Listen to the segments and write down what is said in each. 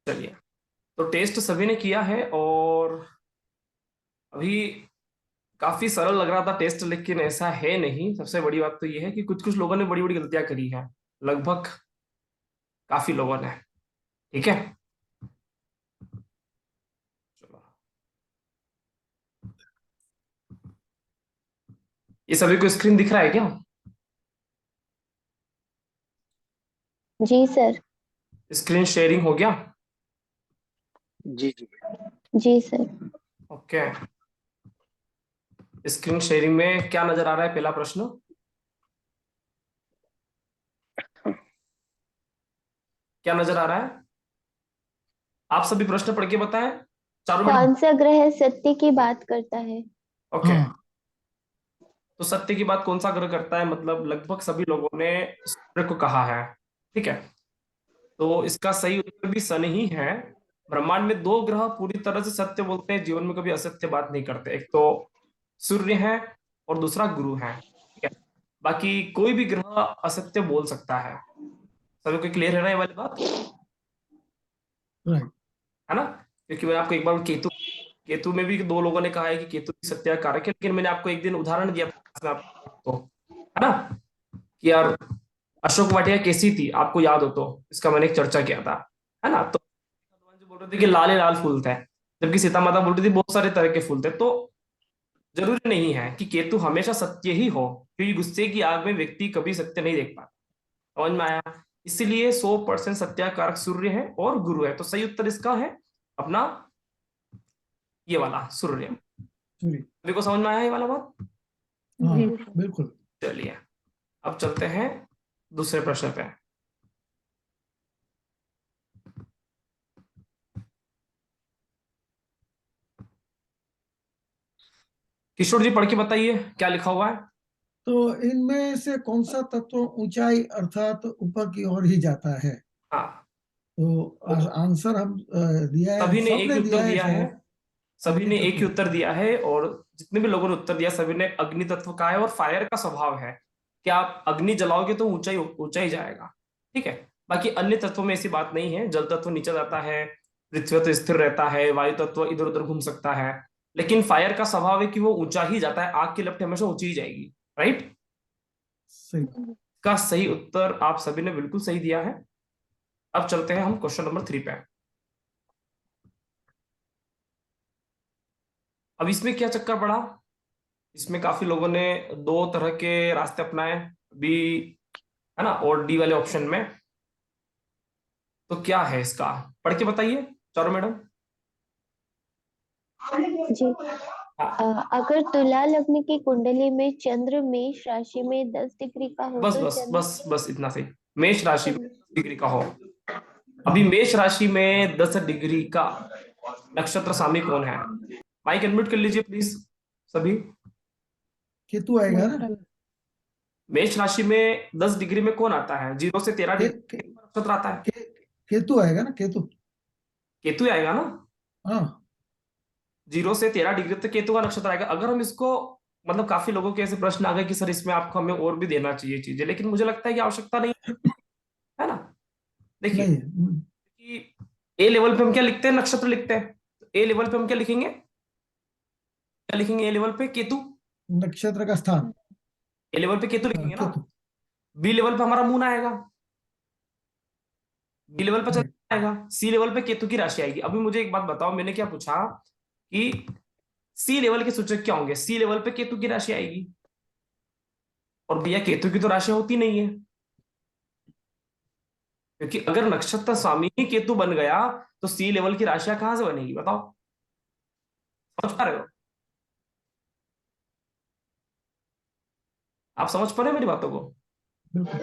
चलिए, तो टेस्ट सभी ने किया है और अभी काफी सरल लग रहा था टेस्ट, लेकिन ऐसा है नहीं। सबसे बड़ी बात तो ये है कि कुछ कुछ लोगों ने बड़ी बड़ी गलतियां करी हैं, लगभग काफी लोगों ने। ठीक है, चलो, ये सभी को स्क्रीन दिख रहा है क्या? जी सर। स्क्रीन शेयरिंग हो गया? जी जी। जी सर। ओके, स्क्रीन शेयरिंग में क्या नजर आ रहा है? पहला प्रश्न क्या नजर आ रहा है? आप सभी प्रश्न पढ़ के बताएं, चारों मिनट। कौन सा ग्रह सत्य की बात करता है? ओके, तो सत्य की बात कौन सा ग्रह करता है? मतलब लगभग सभी लोगों ने सूर्य को कहा है। ठीक है, तो इसका सही उत्तर भी सन ही है। ब्रह्मांड में दो ग्रह पूरी तरह से सत्य बोलते हैं, जीवन में कभी असत्य बात नहीं करते। एक तो सूर्य है और दूसरा गुरु है। ठीक है, बाकी कोई भी ग्रह असत्य बोल सकता है। सभी को क्लियर है ना ये वाली बात? राइट। है ना? क्योंकि मैंने आपको एक बार केतु केतु में भी दो लोगों ने कहा है कि केतु भी सत्य का कारक है, लेकिन मैंने आपको एक दिन उदाहरण दिया था आपको, है ना, कि यार अशोक वाटिका कैसी थी, आपको याद हो तो इसका मैंने एक चर्चा किया था, है ना? तो भगवान जी बोल रहे थे कि लाल ही लाल फूल थे, जबकि सीता माता बोल रही थी बहुत सारे तरह के फूल थे। तो जरूरी नहीं है कि केतु हमेशा सत्य ही हो, क्योंकि गुस्से की आग में व्यक्ति कभी सत्य नहीं देख पाता। समझ में आया? इसलिए 100% सत्याकारक सूर्य है और गुरु है। तो सही उत्तर इसका है अपना ये वाला, सूर्य। चलिए। मेरे को समझ में आया ये वाला बात? हाँ जी। बिल्कुल। चलिए, अब चलते हैं दूसरे प्रश्न पे। किशोर जी पढ़ के बताइए क्या लिखा हुआ है। तो इनमें से कौन सा तत्व ऊंचाई अर्थात ऊपर की ओर ही जाता है? हाँ, तो आंसर हम दिया है, सभी ने एक सबने ही उत्तर दिया है दिया है। शायद। सभी अग्नि ने एक ही तत्व। उत्तर दिया है, और जितने भी लोगों ने उत्तर दिया सभी ने अग्नि तत्व का है। और फायर का स्वभाव है कि आप अग्नि जलाओगे तो ऊंचाई ऊंचाई जाएगा। ठीक है, बाकी अन्य तत्वों में ऐसी बात नहीं है। जल तत्व नीचे जाता है, पृथ्वी तो स्थिर रहता है, वायु तत्व इधर उधर घूम सकता है, लेकिन फायर का स्वभाव है कि वो ऊंचा ही जाता है। आग की लपटें हमेशा ऊंची ही जाएगी। राइट? सही। का सही उत्तर आप सभी ने बिल्कुल सही दिया है। अब चलते हैं हम क्वेश्चन नंबर 3 पे। अब इसमें क्या चक्कर पड़ा, इसमें काफी लोगों ने दो तरह के रास्ते अपनाए बी, है ना, और डी वाले ऑप्शन में। तो क्या है इसका, पढ़ के बताइए चारों मैडम। जी। हाँ, अगर तुला लग्न की कुंडली में चंद्र मेष राशि में 10 डिग्री का हो बस तो बस चंद्र। बस बस इतना सही। मेष राशि में चंद्र 10 डिग्री का हो। अभी हाँ। मेष राशि में 10 डिग्री का नक्षत्र स्वामी कौन है? माइक अनम्यूट कर लीजिए प्लीज सभी। केतु आएगा ना? मेष राशि में 10 डिग्री में कौन आता है? 0 से 13 डिग्री के, नक्षत्र आता है। के, केतु आएगा ना, केतु। केतु ही आएगा ना? हाँ। 0 से 13 डिग्री तक केतु का नक्षत्र आएगा। अगर हम इसको, मतलब काफी लोगों के ऐसे प्रश्न आ गए कि सर इसमें आपको हमें और भी देना चाहिए चीजें, लेकिन मुझे लगता है कि आवश्यकता नहीं है ना। देखिए नहीं। कि ए लेवल पे हम क्या लिखते हैं? नक्षत्र लिखते हैं। ए लेवल पे हम क्या लिखेंगे? क्या लिखेंगे ए लेवल पे? केतु। नक्षत्र का स्थान। ए लेवल पे केतु हाँ लिखेंगे ना। केतु। बी लेवल पे हमारा मून आएगा, बी लेवल पे राइट। चंद्रमा आएगा, सी लेवल पे केतु की राशि आएगी। अभी मुझे एक बात बताओ, मैंने क्या पूछा कि सी लेवल के सूचक क्या होंगे? सी लेवल पे केतु की राशि आएगी, और भैया केतु की तो राशि होती नहीं है, क्योंकि अगर नक्षत्र स्वामी ही केतु बन गया तो सी लेवल की राशियां कहां से बनेगी बताओ? समझ पा रहे हो? आप समझ पा रहे हो मेरी बातों को? बिल्कुल।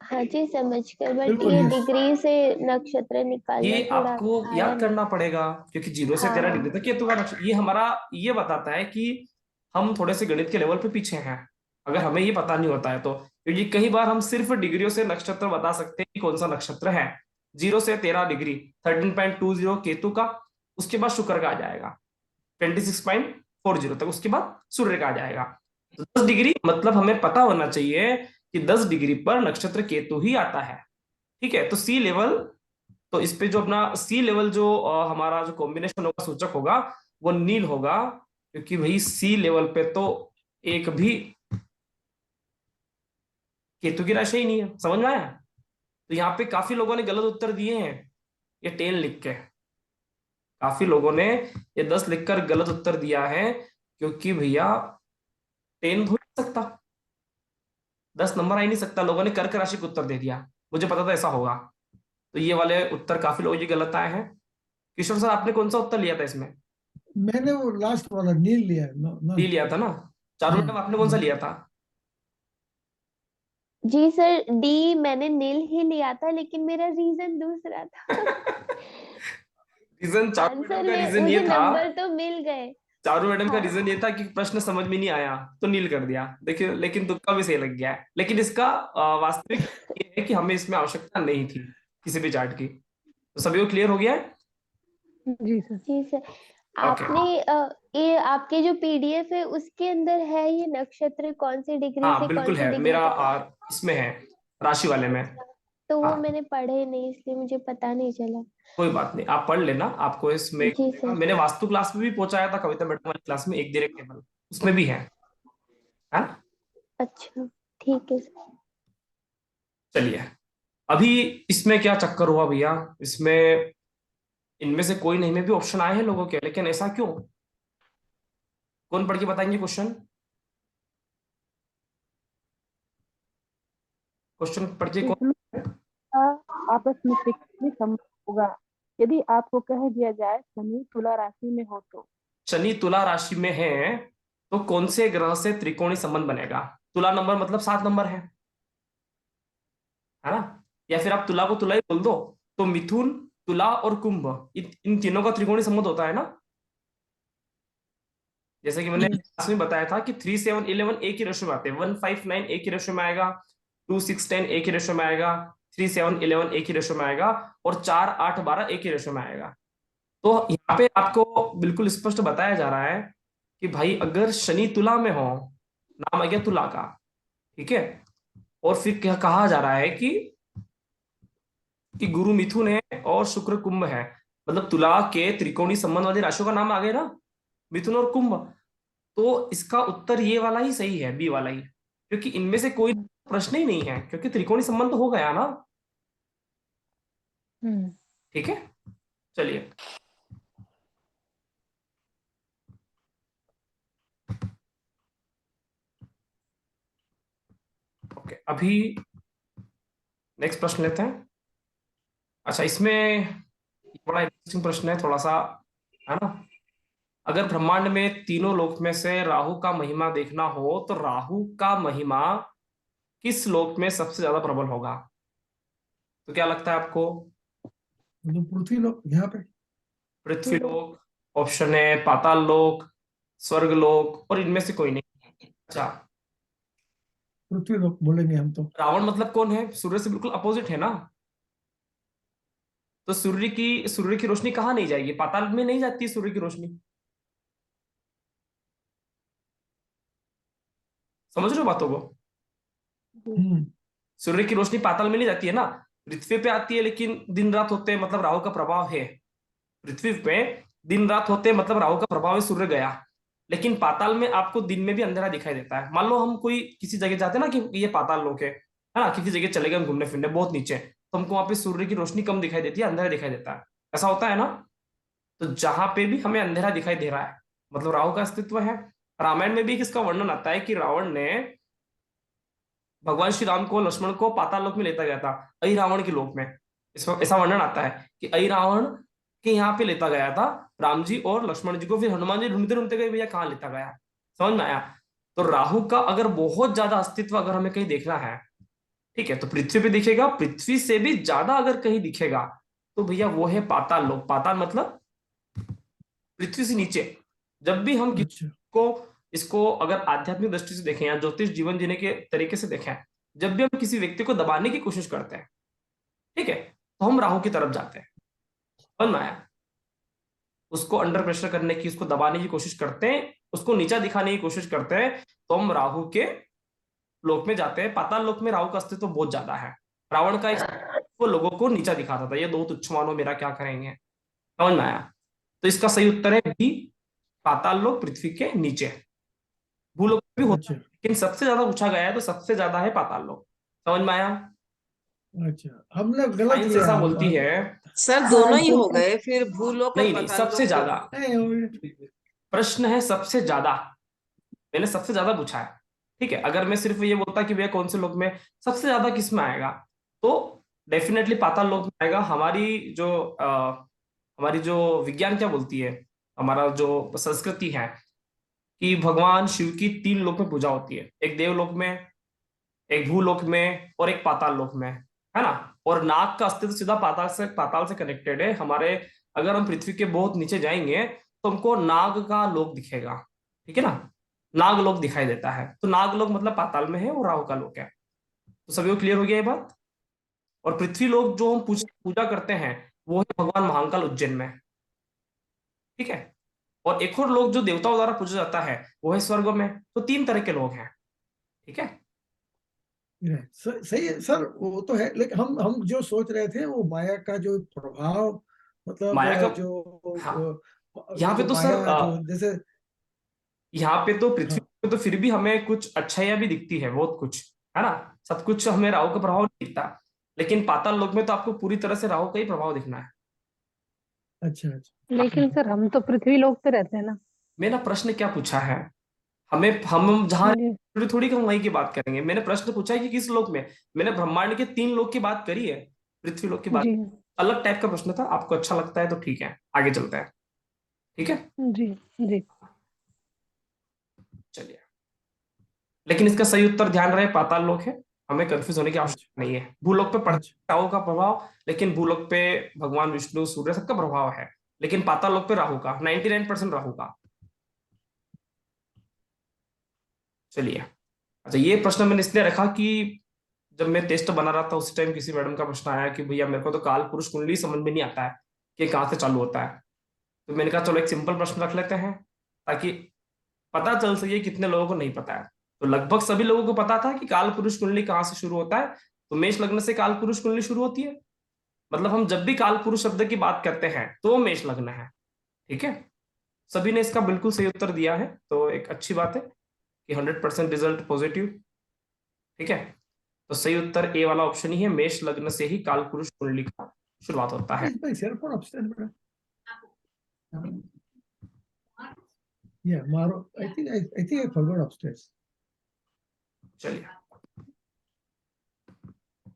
हाँ जी, समझ कर, बट बिल्कुल ये यस। डिग्री से नक्षत्र निकालना ये थोड़ा आपको आया याद नहीं। करना पड़ेगा, क्योंकि 0 से 13 डिग्री हाँ। तक केतु का नक्षत्र, ये हमारा ये बताता है कि हम थोड़े से गणित के लेवल पे पीछे हैं, अगर हमें ये पता नहीं होता है तो। क्योंकि कई बार हम सिर्फ डिग्रियों से नक्षत्र बता सकते हैं कि कौन सा नक्षत्र है। 0 से 13 डिग्री 13.20 केतु का, उसके बाद शुक्र का आ जाएगा 26.40 तक, उसके बाद सूर्य का आ जाएगा। तो 10 डिग्री मतलब हमें पता होना चाहिए कि 10 डिग्री पर नक्षत्र केतु ही आता है। ठीक है, तो सी लेवल तो इस पे जो अपना सी लेवल जो हमारा जो कॉम्बिनेशन होगा, सूचक होगा, वो नील होगा, क्योंकि भाई सी लेवल पे तो एक भी केतु की राशि ही नहीं है। समझ में आया? तो यहाँ पे काफी लोगों ने गलत उत्तर दिए हैं ये 10 लिख के। काफी लोगों ने ये 10 लिखकर गलत उत्तर दिया है, क्योंकि भैया 10 हो नहीं सकता, 10 नंबर आ ही नहीं सकता। लोगों ने कर्क राशि को उत्तर दे दिया, मुझे पता था ऐसा होगा। तो ये वाले उत्तर काफी लोगों के गलत आए हैं। किशोर सर, आपने कौन सा उत्तर लिया था इसमें? मैंने वो लास्ट वाला नील लिया है, डी लिया था ना? चारू हाँ मैडम, आपने कौन सा लिया था? जी सर, डी मैंने नील ही लिया था, लेकिन मेरा रीजन दूसरा था। रीजन, चारू मैडम आंसर का में रीजन ये मुझे था, नंबर तो मिल गए। चारू मैडम का हाँ। रीजन ये था कि प्रश्न समझ में नहीं आया तो नील कर दिया। देखिए, लेकिन तुक्का भी सही लग गया है। लेकिन इसका वास्तविक ये है कि हमें इसमें आवश्यकता नहीं थी किसी भी चार्ट की। तो सभी को क्लियर हो गया है? जी सर। जी सर, ओके। आपने ये आपके जो पीडीएफ है उसके अंदर है ये नक्षत्र कौन सी डिग्री हाँ से कौन बिल्कुल सी है, डिग्री मेरा तक है? इसमें है, राशि वाले में। अच्छा, तो वो हाँ, मैंने पढ़े नहीं, इसलिए मुझे पता नहीं चला। कोई बात नहीं, आप पढ़ लेना, आपको इसमें जी सर। मैंने वास्तु क्लास में भी पहुंचाया था, कविता मैडम वाली क्लास में, एक डायरेक्ट टेबल उसमें भी है ना? अच्छा, ठीक है सर। चलिए, अभी इसमें क्या चक्कर हुआ भैया, इसमें इनमें से कोई नहीं में भी ऑप्शन आए हैं लोगों के, लेकिन ऐसा क्यों? कौन पढ़ के बताएंगे क्वेश्चन? क्वेश्चन पढ़ के कौन? इसमें आपस में त्रिकोणीय संबंध होगा यदि आपको कह दिया जाए शनि तुला राशि में हो तो। शनि तुला राशि में है तो कौन से ग्रह से त्रिकोणीय संबंध बनेगा? तुला नंबर मतलब 7 नंबर है ना? या फिर आप तुला को तुला ही बोल दो, तो मिथुन, तुला और कुंभ, इन तीनों का त्रिकोणीय संबंध होता है ना? जैसे कि मैंने जी। क्लास में बताया था कि 3 7 11 एक ही रेशो में आते हैं, 1 5 9 एक ही रेशो में आएगा, 2 6 10 एक ही रेशो में आएगा, 3 7 11 एक ही रेशो में आएगा, और 4 8 12 एक ही रेशो में आएगा। तो यहाँ पे आपको बिल्कुल स्पष्ट बताया जा रहा है कि भाई अगर शनि तुला में हो, नाम आ गया तुला का, ठीक है, और फिर क्या कहा जा रहा है कि गुरु मिथुन है और शुक्र कुंभ है, मतलब तुला के त्रिकोणीय संबंध वाली राशियों का नाम आ गया ना, मिथुन और कुंभ। तो इसका उत्तर ये वाला ही सही है, बी वाला ही, क्योंकि इनमें से कोई प्रश्न ही नहीं है, क्योंकि त्रिकोणीय संबंध तो हो गया ना। हम्म। ठीक है, चलिए। ओके, अभी नेक्स्ट प्रश्न लेते हैं। अच्छा, इसमें बड़ा इंटरेस्टिंग प्रश्न है थोड़ा सा, है ना? अगर ब्रह्मांड में तीनों लोक में से राहु का महिमा देखना हो, तो राहु का महिमा किस लोक में सबसे ज्यादा प्रबल होगा? तो क्या लगता है आपको? तो पृथ्वी लोग यहाँ पे। पृथ्वी लोक, ऑप्शन है पाताल लोक, स्वर्ग लोक, और इनमें से कोई नहीं। अच्छा, पृथ्वी लोग बोलेंगे हम तो। रावण मतलब कौन है? सूर्य से बिल्कुल अपोजिट है ना? तो सूर्य की रोशनी कहाँ नहीं जाएगी? पाताल में नहीं जाती सूर्य की रोशनी। समझ रहे हो बातों को? हम्म। सूर्य की रोशनी पाताल में नहीं जाती है ना, पृथ्वी पे आती है, लेकिन दिन रात होते हैं मतलब राहु का प्रभाव है। पृथ्वी पे दिन रात होते हैं मतलब राहु का प्रभाव है, सूर्य गया। लेकिन पाताल में आपको दिन में भी अंधेरा दिखाई देता है। मान लो हम कोई किसी जगह जाते हैं ना, कि ये पाताल लोक है ना, किसी जगह चले गए घूमने फिरने बहुत नीचे, तो हमको वहां पे सूर्य की रोशनी कम दिखाई देती है, अंधेरा दिखाई देता है, ऐसा होता है ना? तो जहां पे भी हमें अंधेरा दिखाई दे रहा है, मतलब राहु का अस्तित्व है। रामायण में भी इसका वर्णन आता है कि रावण ने भगवान श्री राम को, लक्ष्मण को पाताल लोक में लेता गया था, अहि रावण के लोक में। इसमें ऐसा वर्णन आता है कि अहि रावण के यहाँ पे लेता गया था राम जी और लक्ष्मण जी को, फिर हनुमान जी ढूंढते ढूंढते गए भैया कहाँ लेता गया। समझ में आया? तो राहु का अगर बहुत ज्यादा अस्तित्व अगर हमें कहीं देखना है, ठीक है, तो पृथ्वी पे दिखेगा, पृथ्वी से भी ज्यादा अगर कहीं दिखेगा तो भैया वो है पाताल लोक। पाताल मतलब पृथ्वी से नीचे। जब भी हम किसी अच्छा। को, इसको अगर आध्यात्मिक दृष्टि से देखें या ज्योतिष जीवन जीने के तरीके से देखें, जब भी हम किसी व्यक्ति को दबाने की कोशिश करते हैं, ठीक है, तो हम राहु की तरफ जाते हैं। समझ में आया? उसको अंडर प्रेशर करने की, उसको दबाने की कोशिश करते हैं, उसको नीचा दिखाने की कोशिश करते हैं, तो हम राहु के लोक में जाते हैं। पाताल लोक में राहु का अस्तित्व बहुत ज्यादा है। रावण का एक वो लोगों को नीचा दिखाता था, ये दो तुच्छ मानो, मेरा क्या करेंगे। समझ में आया? तो इसका सही उत्तर है बी, पाताल लोक पृथ्वी के नीचे। भूलोक भी होता अच्छा है, लेकिन सबसे ज्यादा पूछा गया है तो सबसे ज्यादा है पाताल लोक। समझ में आया? अच्छा, हमने गलत साइंस लिया ऐसा हम। बोलती है। सर हाँ दोनों ही जी हो सर। गए, फिर भूलोक और नहीं नहीं, पाताल सबसे लोक ज्यादा। दोनों। नहीं, प्रश्न है सबसे ज्यादा, मैंने सबसे ज्यादा पूछा है। ठीक है, अगर मैं सिर्फ ये बोलता कि भैया कौन से लोक में सबसे ज्यादा किस में आएगा, तो डेफिनेटली पाताल लोक में आएगा। हमारी जो विज्ञान क्या बोलती है, हमारा जो संस्कृति है, कि भगवान शिव की तीन लोक में पूजा होती है, एक देवलोक में, एक भूलोक में, और एक पाताल लोक में, है ना। और नाग का अस्तित्व सीधा पाताल से कनेक्टेड है हमारे। अगर हम पृथ्वी के बहुत नीचे जाएंगे तो हमको नाग का लोक दिखेगा, ठीक है ना। नाग लोक दिखाई देता है, तो नाग लोक मतलब पाताल में है और राहु का लोक है। तो सभी को क्लियर हो गया ये बात। और पृथ्वी लोक जो हम पूजा करते हैं वो है भगवान महाकाल उज्जैन में, ठीक है। और एक और लोक जो देवताओं द्वारा पूजा जाता है वो है स्वर्ग में। तो तीन तरह के लोग हैं, ठीक है। सही है सर, वो तो है, लेकिन हम जो सोच रहे थे वो माया का जो प्रभाव, मतलब माया का, हाँ, जो यहाँ पे जो तो सर माया जो जैसे। यहाँ पे तो पृथ्वी हाँ पे तो फिर भी हमें कुछ अच्छाइयां भी दिखती है, बहुत कुछ, है ना। सब कुछ हमें राहु का प्रभाव नहीं दिखता, लेकिन पाताल लोक में तो आपको पूरी तरह से राहु का ही प्रभाव दिखना है। अच्छा अच्छा। लेकिन सर हम तो पृथ्वी लोक पे रहते हैं ना। मैंने प्रश्न क्या पूछा है, हमें हम जहाँ जी थोड़ी थोड़ी हम वहीं की बात करेंगे। मैंने प्रश्न पूछा है कि किस लोक में। मैंने ब्रह्मांड के तीन लोक की बात करी है, पृथ्वी लोक की बात। जी अलग टाइप का प्रश्न था, आपको अच्छा लगता है तो ठीक है, आगे चलते हैं, ठीक है। जी जी। चलिए, लेकिन इसका सही उत्तर ध्यान रहे पाताल लोक है, हमें कंफ्यूज होने की अच्छा आवश्यकता नहीं है। भूलोक पे पड़ता अच्छा है राहु का प्रभाव, लेकिन भूलोक पे भगवान विष्णु सूर्य सबका प्रभाव है, लेकिन पाताल लोक पे राहु का 99% राहु का। चलिए, अच्छा ये प्रश्न मैंने इसलिए रखा कि जब मैं टेस्ट बना रहा था उस टाइम किसी मैडम का प्रश्न आया कि भैया मेरे को तो काल पुरुष कुंडली समझ में नहीं आता है कि कहाँ से चालू होता है। तो मैंने कहा चलो एक सिंपल प्रश्न रख लेते हैं, ताकि पता चल सके कितने लोगों को नहीं पता है। तो लगभग सभी लोगों को पता था कि काल पुरुष कुंडली कहाँ से शुरू होता है। तो मेष लग्न से काल पुरुष कुंडली शुरू होती है। मतलब हम जब भी काल पुरुष शब्द की बात करते हैं तो वो मेष लग्न है, ठीक है। सभी ने इसका बिल्कुल सही उत्तर दिया है, तो एक अच्छी बात है कि 100% रिजल्ट पॉजिटिव, ठीक है। तो सही उत्तर ए वाला ऑप्शन ही है, मेष लग्न से ही काल पुरुष कुंडली का शुरुआत होता है। Is my cell phone upstairs, madam? Yeah, Maro. I think I forgot upstairs. चलिए,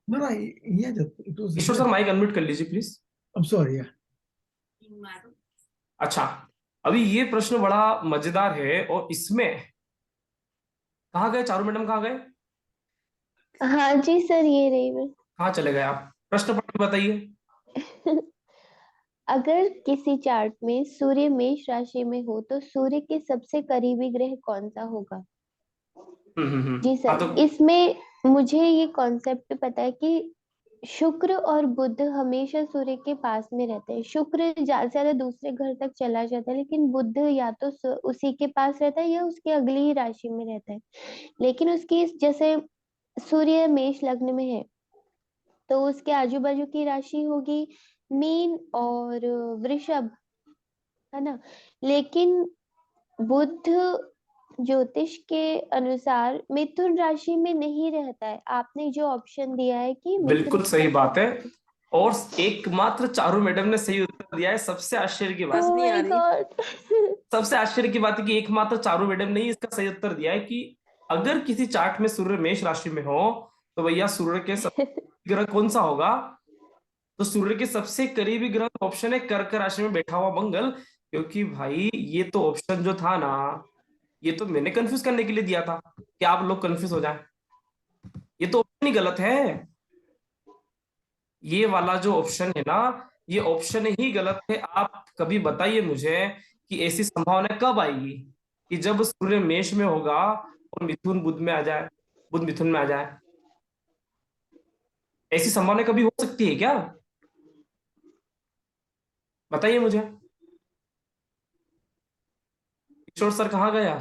No, no, yeah, it was Ishwar sir there. Mike unmute कर लीजिए प्लीज। I'm sorry, yeah. अच्छा, अभी ये प्रश्न बड़ा मजेदार है, और इसमें कहाँ गए चारू मैडम, कहाँ गए, हाँ जी सर, ये रही मैं। कहाँ चले गए आप? प्रश्न पढ़ के बताइए। अगर किसी चार्ट में सूर्य मेष राशि में हो तो सूर्य के सबसे करीबी ग्रह कौन सा होगा? जी हाँ सर, तो इसमें मुझे ये कॉन्सेप्ट पता है कि शुक्र और बुध हमेशा सूर्य के पास में रहते हैं। शुक्र ज्यादा से ज्यादा दूसरे घर तक चला जाता है, लेकिन बुध या तो उसी के पास रहता है या उसकी अगली ही राशि में रहता है। लेकिन उसकी जैसे सूर्य मेष लग्न में है तो उसके आजू बाजू की राशि होगी मीन और वृषभ, है ना। लेकिन बुध ज्योतिष के अनुसार मिथुन राशि में नहीं रहता है। आपने जो ऑप्शन दिया है कि मिथुन बिल्कुल सही राशि बात है, में। और एकमात्र चारू मैडम ने सही उत्तर दिया है। सबसे आश्चर्य की बात, आवाज ओह नहीं आ माय रही। गॉड। सबसे आश्चर्य की बात है कि एकमात्र चारू मैडम ने ही इसका सही उत्तर दिया है कि अगर किसी चार्ट में सूर्य मेष राशि में हो तो भैया सूर्य के सबसे ग्रह कौन सा होगा। तो सूर्य के सबसे करीबी ग्रह ऑप्शन है कर्क राशि में बैठा हुआ मंगल। क्योंकि भाई ये तो ऑप्शन जो था ना, ये तो मैंने कंफ्यूज करने के लिए दिया था कि आप लोग कंफ्यूज हो जाए। ये तो ऑप्शन ही गलत है, ये वाला जो ऑप्शन है ना, ये ऑप्शन ही गलत है। आप कभी बताइए मुझे कि ऐसी संभावना कब आएगी कि जब सूर्य मेष में होगा और मिथुन बुध में आ जाए, बुध मिथुन में आ जाए। ऐसी संभावना कभी हो सकती है क्या? बताइए मुझे। किशोर सर कहाँ गया?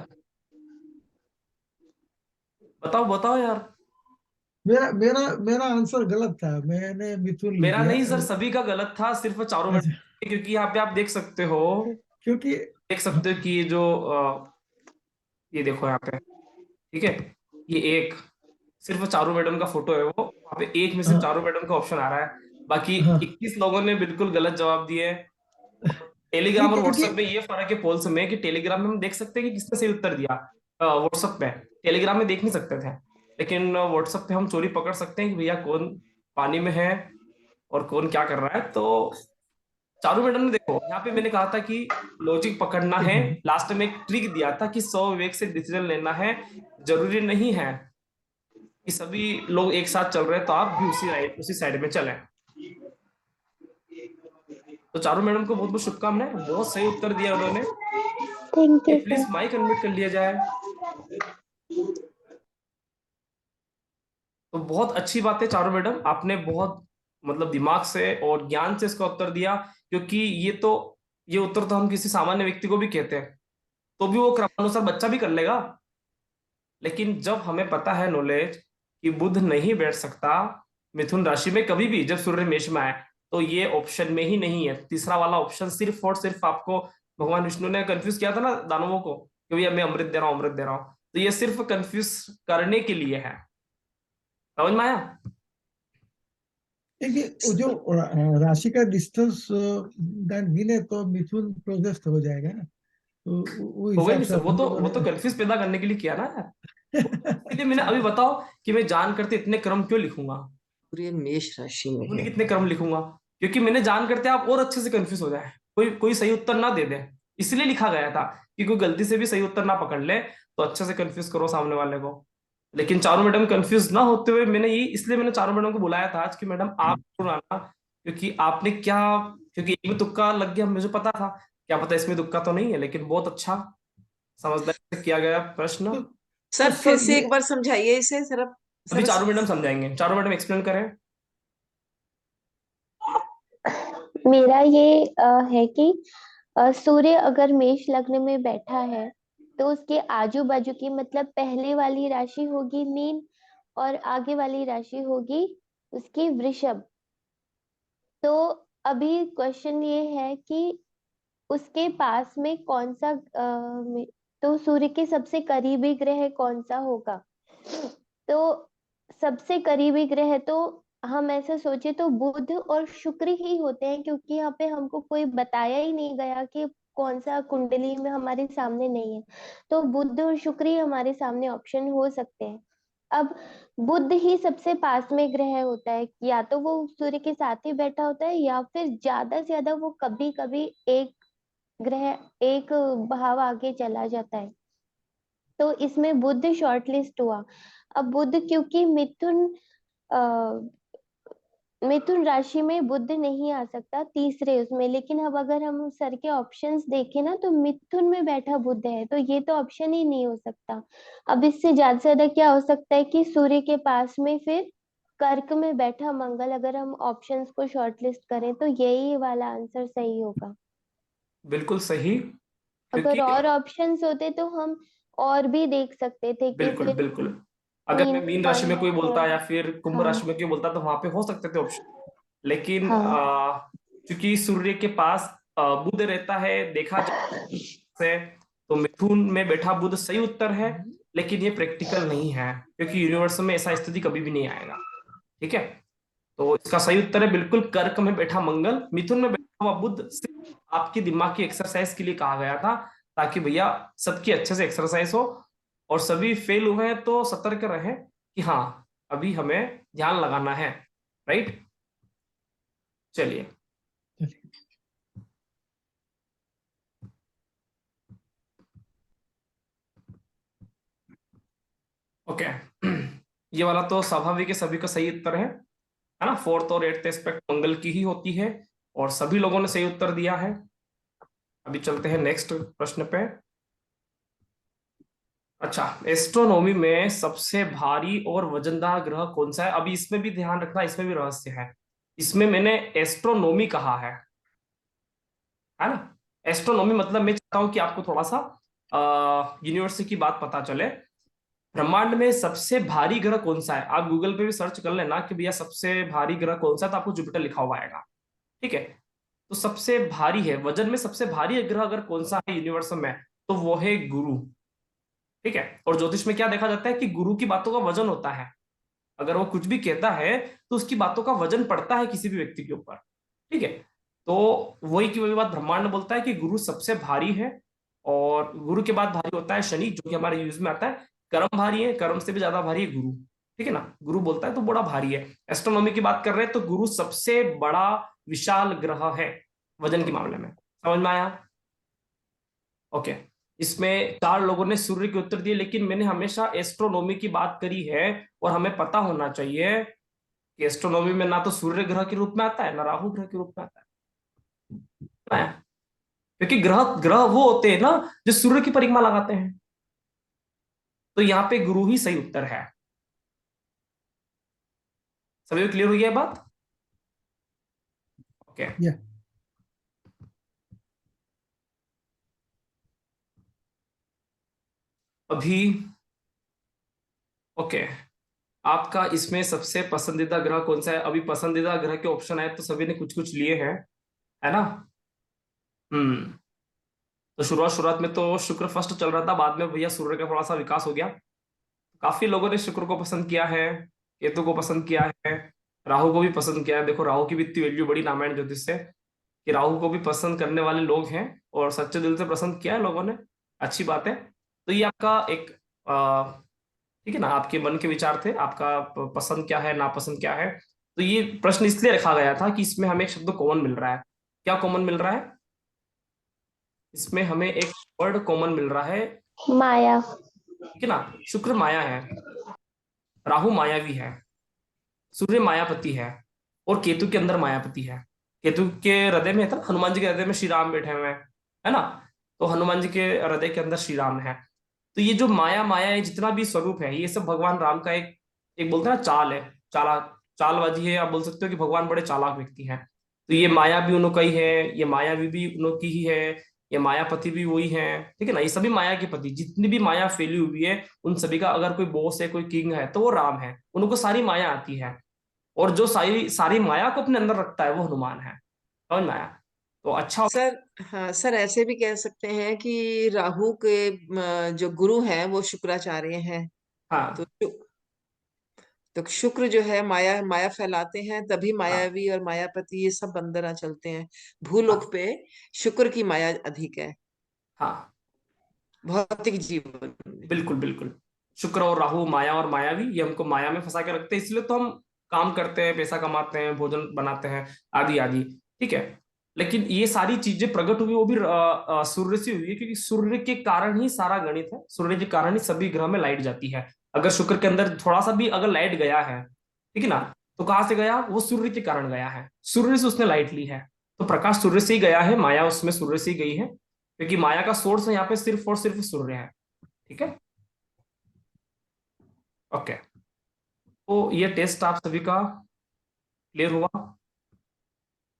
बताओ बताओ यार। मेरा मेरा मेरा आंसर गलत था, मैंने मिथुन लिख मेरा दिया। नहीं सर, सभी का गलत था, सिर्फ चारों अच्छा, मैडम, क्योंकि यहाँ पे आप क्योंकि देख सकते हो कि ये जो ये देखो यहाँ पे, ठीक है, ये एक सिर्फ चारों मैडम का फोटो है, वो वहाँ पे एक में सिर्फ हाँ चारों मैडम का ऑप्शन आ रहा है, बाकी हाँ 21 लोगों ने बिल्कुल गलत जवाब दिए। नहीं, टेलीग्राम और क्योंकि व्हाट्सएप में ये फर्क है पोल्स में, कि टेलीग्राम में हम देख सकते हैं कि किसने सही उत्तर दिया, व्हाट्सएप में, टेलीग्राम में देख नहीं सकते थे, लेकिन व्हाट्सएप पे हम चोरी पकड़ सकते हैं कि भैया कौन पानी में है और कौन क्या कर रहा है। तो चारू मैडम ने देखो यहाँ पे मैंने कहा था कि लॉजिक पकड़ना एक है, मिनट। लास्ट में एक ट्रिक दिया था कि 100 विवेक से डिसीजन लेना है, जरूरी नहीं है कि सभी लोग एक साथ चल रहे हैं तो आप भी उसी साइड में चलें। तो चारू मैडम को बहुत बहुत शुभकामनाएं, बहुत सही उत्तर दिया उन्होंने। Thank you please sir. Mike unmute कर लिया जाए। तो बहुत अच्छी बात है चारू मैडम, आपने बहुत मतलब दिमाग से और ज्ञान से इसका उत्तर दिया, क्योंकि ये उत्तर तो हम किसी सामान्य व्यक्ति को भी कहते हैं तो भी वो क्रमानुसार बच्चा भी कर लेगा, लेकिन जब हमें पता है नॉलेज कि बुध नहीं बैठ सकता मिथुन राशि में कभी भी जब सूर्य मेष में आए, तो ये ऑप्शन में ही नहीं है। तीसरा वाला ऑप्शन सिर्फ और सिर्फ आपको भगवान विष्णु ने कंफ्यूज किया था ना दानवों को कि भैया मैं अमृत दे रहा हूं, अमृत दे रहा हूं, तो ये सिर्फ कंफ्यूज करने के लिए है। समझ में आया? देखिए, वो जो राशि का डिस्टेंस गिने तो मिथुन प्रशस्त हो जाएगा ना, तो वो हो गई हिसाब नहीं से सर, हम लोगों वो ने तो कंफ्यूज पैदा करने के लिए किया ना यार। इसलिए मैंने अभी बताओ कि मैं जान करते इतने क्रम क्यों लिखूंगा, सूर्य मेष राशि में उन्हीं है। कितने क्रम लिखूंगा, क्योंकि मैंने जान करते आप और अच्छे से कंफ्यूज हो जाए, कोई कोई सही उत्तर ना दे दे, इसलिए लिखा गया था कि कोई गलती से भी सही उत्तर ना पकड़ ले तो अच्छे से कंफ्यूज करो सामने वाले को। लेकिन चारों मैडम कंफ्यूज ना होते हुए मैंने चारों मैडम को बुलाया था आज कि मैडम आप जरूर आना, क्योंकि आपने क्या, क्योंकि एक में तुक्का लग गया, मुझे पता था, क्या पता इसमें तुक्का तो नहीं है, लेकिन बहुत अच्छा समझदारी से किया गया प्रश्न। तो, तो सर फिर सर से ये एक बार समझाइए इसे सर। अभी सर चारों मैडम समझाएंगे, चारों मैडम एक्सप्लेन करें। मेरा ये है कि सूर्य अगर मेष लग्न में बैठा है तो उसके आजू बाजू की मतलब पहले वाली राशि होगी मीन और आगे वाली राशि होगी उसकी वृषभ। तो अभी क्वेश्चन ये है कि उसके पास में कौन सा तो सूर्य के सबसे करीबी ग्रह कौन सा होगा। तो सबसे करीबी ग्रह तो हम ऐसा सोचे तो बुध और शुक्र ही होते हैं, क्योंकि यहाँ पे हमको कोई बताया ही नहीं गया कि कौन सा कुंडली में हमारे सामने नहीं है। तो बुध और शुक्र ही हमारे सामने ऑप्शन हो सकते हैं। अब बुध ही सबसे पास में ग्रह होता है, या तो वो सूर्य के साथ ही बैठा होता है या फिर ज्यादा से ज्यादा वो कभी कभी एक ग्रह एक भाव आगे चला जाता है। तो इसमें बुध शॉर्टलिस्ट हुआ। अब बुध क्योंकि मिथुन राशि में बुध नहीं आ सकता तीसरे उसमें, लेकिन अब अगर हम सर के ऑप्शंस देखें ना तो मिथुन में बैठा बुध है, तो ये तो ऑप्शन ही नहीं हो सकता। अब इससे ज्यादा से ज्यादा क्या हो सकता है कि सूर्य के पास में फिर कर्क में बैठा मंगल, अगर हम ऑप्शंस को शॉर्टलिस्ट करें तो यही वाला आंसर सही होगा। बिल्कुल सही, अगर क्योंकि और ऑप्शंस होते तो हम और भी देख सकते थे कि बिल्कुल फिर बिल्कुल, अगर मीन मैं मीन राशि में पॉइंट कोई है। बोलता या फिर कुंभ हाँ राशि में कोई बोलता तो वहां पे हो सकते थे ऑप्शन, लेकिन हाँ क्योंकि सूर्य के पास बुध रहता है देखा जाए, तो मिथुन में बैठा बुध सही उत्तर है, लेकिन ये प्रैक्टिकल नहीं है क्योंकि यूनिवर्स में ऐसा स्थिति कभी भी नहीं आएगा। ठीक है, तो इसका सही उत्तर है बिल्कुल कर्क में बैठा मंगल, मिथुन में बैठा हुआ बुध सिर्फ आपकी दिमाग की एक्सरसाइज के लिए कहा गया था, ताकि भैया सबकी अच्छे से एक्सरसाइज हो और सभी फेल हुए हैं तो सतर्क रहे कि हाँ अभी हमें ध्यान लगाना है। राइट, चलिए। ओके, ये वाला तो स्वाभाविक है, सभी का सही उत्तर है ना, फोर्थ और एट्थ एस्पेक्ट मंगल की ही होती है और सभी लोगों ने सही उत्तर दिया है। अभी चलते हैं नेक्स्ट प्रश्न पे। अच्छा, एस्ट्रोनॉमी में सबसे भारी और वजनदार ग्रह कौन सा है? अभी इसमें भी ध्यान रखना, इसमें भी रहस्य है, इसमें मैंने एस्ट्रोनॉमी कहा है ना। एस्ट्रोनॉमी मतलब मैं चाहता हूं कि आपको थोड़ा सा यूनिवर्सिटी की बात पता चले। ब्रह्मांड में सबसे भारी ग्रह कौन सा है? आप गूगल पे भी सर्च कर लेना कि भैया सबसे भारी ग्रह कौन सा है, तो आपको जुपिटर लिखा हुआ आएगा। ठीक है, तो सबसे भारी है, वजन में सबसे भारी ग्रह अगर कौन सा है यूनिवर्स में, तो वो है गुरु। ठीक है, और ज्योतिष में क्या देखा जाता है कि गुरु की बातों का वजन होता है। अगर वो कुछ भी कहता है तो उसकी बातों का वजन पड़ता है किसी भी व्यक्ति के ऊपर। ठीक है, तो वही की वही बात ब्रह्मांड बोलता है कि गुरु सबसे भारी है, और गुरु के बाद भारी होता है शनि, जो कि हमारे यूज में आता है। कर्म भारी है, कर्म से भी ज्यादा भारी है गुरु। ठीक है ना, गुरु बोलता है तो बड़ा भारी है। एस्ट्रोनॉमी की बात कर रहे हैं तो गुरु सबसे बड़ा विशाल ग्रह है वजन के मामले में। समझ में आया? ओके, इसमें 4 लोगों ने सूर्य के उत्तर दिए, लेकिन मैंने हमेशा एस्ट्रोनॉमी की बात करी है, और हमें पता होना चाहिए कि एस्ट्रोनॉमी में ना तो सूर्य ग्रह के रूप में आता है, ना राहु ग्रह के रूप में आता है। क्योंकि ग्रह ग्रह वो होते हैं ना जो सूर्य की परिक्रमा लगाते हैं, तो यहाँ पे गुरु ही सही उत्तर है। सभी को क्लियर हो गया बात? Okay, Yeah. अभी ओके, आपका इसमें सबसे पसंदीदा ग्रह कौन सा है? अभी पसंदीदा ग्रह के ऑप्शन है तो सभी ने कुछ कुछ लिए हैं, है ना? तो शुरुआत में तो शुक्र फर्स्ट चल रहा था, बाद में भैया सूर्य का थोड़ा सा विकास हो गया। काफी लोगों ने शुक्र को पसंद किया है, केतु को पसंद किया है, राहु को भी पसंद किया है। देखो राहु की भी इतनी वैल्यू बड़ी रामायण ज्योतिष से कि राहु को भी पसंद करने वाले लोग हैं, और सच्चे दिल से पसंद किया है लोगों ने। अच्छी बात है। तो ये आपका एक ठीक है ना, आपके मन के विचार थे, आपका पसंद क्या है, नापसंद क्या है। तो ये प्रश्न इसलिए रखा गया था कि इसमें हमें एक शब्द कॉमन मिल रहा है। क्या कॉमन मिल रहा है? इसमें हमें एक वर्ड कॉमन मिल रहा है। माया। ठीक है ना, शुक्र माया है, राहु मायावी है, सूर्य मायापति है, और केतु के अंदर मायापति है। केतु के हृदय में था, हनुमान जी के हृदय में श्री राम बैठे हुए हैं, है ना? तो हनुमान जी के हृदय के अंदर श्री राम है। तो ये जो माया माया है, जितना भी स्वरूप है, ये सब भगवान राम का एक एक बोलते हैं ना चाल है, चालबाजी है। आप बोल सकते हो कि भगवान बड़े चालाक व्यक्ति हैं। तो ये माया भी उन्हों का ही है, ये मायावी भी उन्हों की ही है, ये मायापति भी वही है। ठीक है ना, ये सभी माया के पति, जितनी भी माया फैली हुई है, उन सभी का अगर कोई बॉस है, कोई किंग है, तो वो राम है। उनको सारी माया आती है, और जो सारी सारी माया को अपने अंदर रखता है वो हनुमान है। समझ में आया? तो अच्छा। सर, हाँ सर, ऐसे भी कह सकते हैं कि राहु के जो गुरु हैं वो शुक्राचार्य हैं। तो हाँ तो शुक्र जो है माया माया फैलाते हैं, तभी हाँ मायावी और मायापति ये सब बंदर चलते हैं। हाँ भूलोक पे शुक्र की माया अधिक है, हाँ, भौतिक जीवन में। बिल्कुल बिल्कुल। शुक्र और राहु माया और मायावी, ये हमको माया में फंसा के रखते हैं, इसलिए तो हम काम करते हैं, पैसा कमाते हैं, भोजन बनाते हैं, आदि आदि। ठीक है, लेकिन ये सारी चीजें प्रकट हुई वो भी सूर्य से हुई है, क्योंकि सूर्य के कारण ही सारा गणित है, सूर्य के कारण ही सभी ग्रह में लाइट जाती है। अगर शुक्र के अंदर थोड़ा सा भी अगर लाइट गया है, ठीक है ना, तो कहाँ से गया? वो सूर्य के कारण गया है, सूर्य से उसने लाइट ली है। तो प्रकाश सूर्य से ही गया है, माया उसमें सूर्य से ही गई है, क्योंकि माया का सोर्स यहाँ पे सिर्फ और सिर्फ सूर्य है। ठीक है, ओके। तो ये टेस्ट आप सभी का क्लियर हुआ?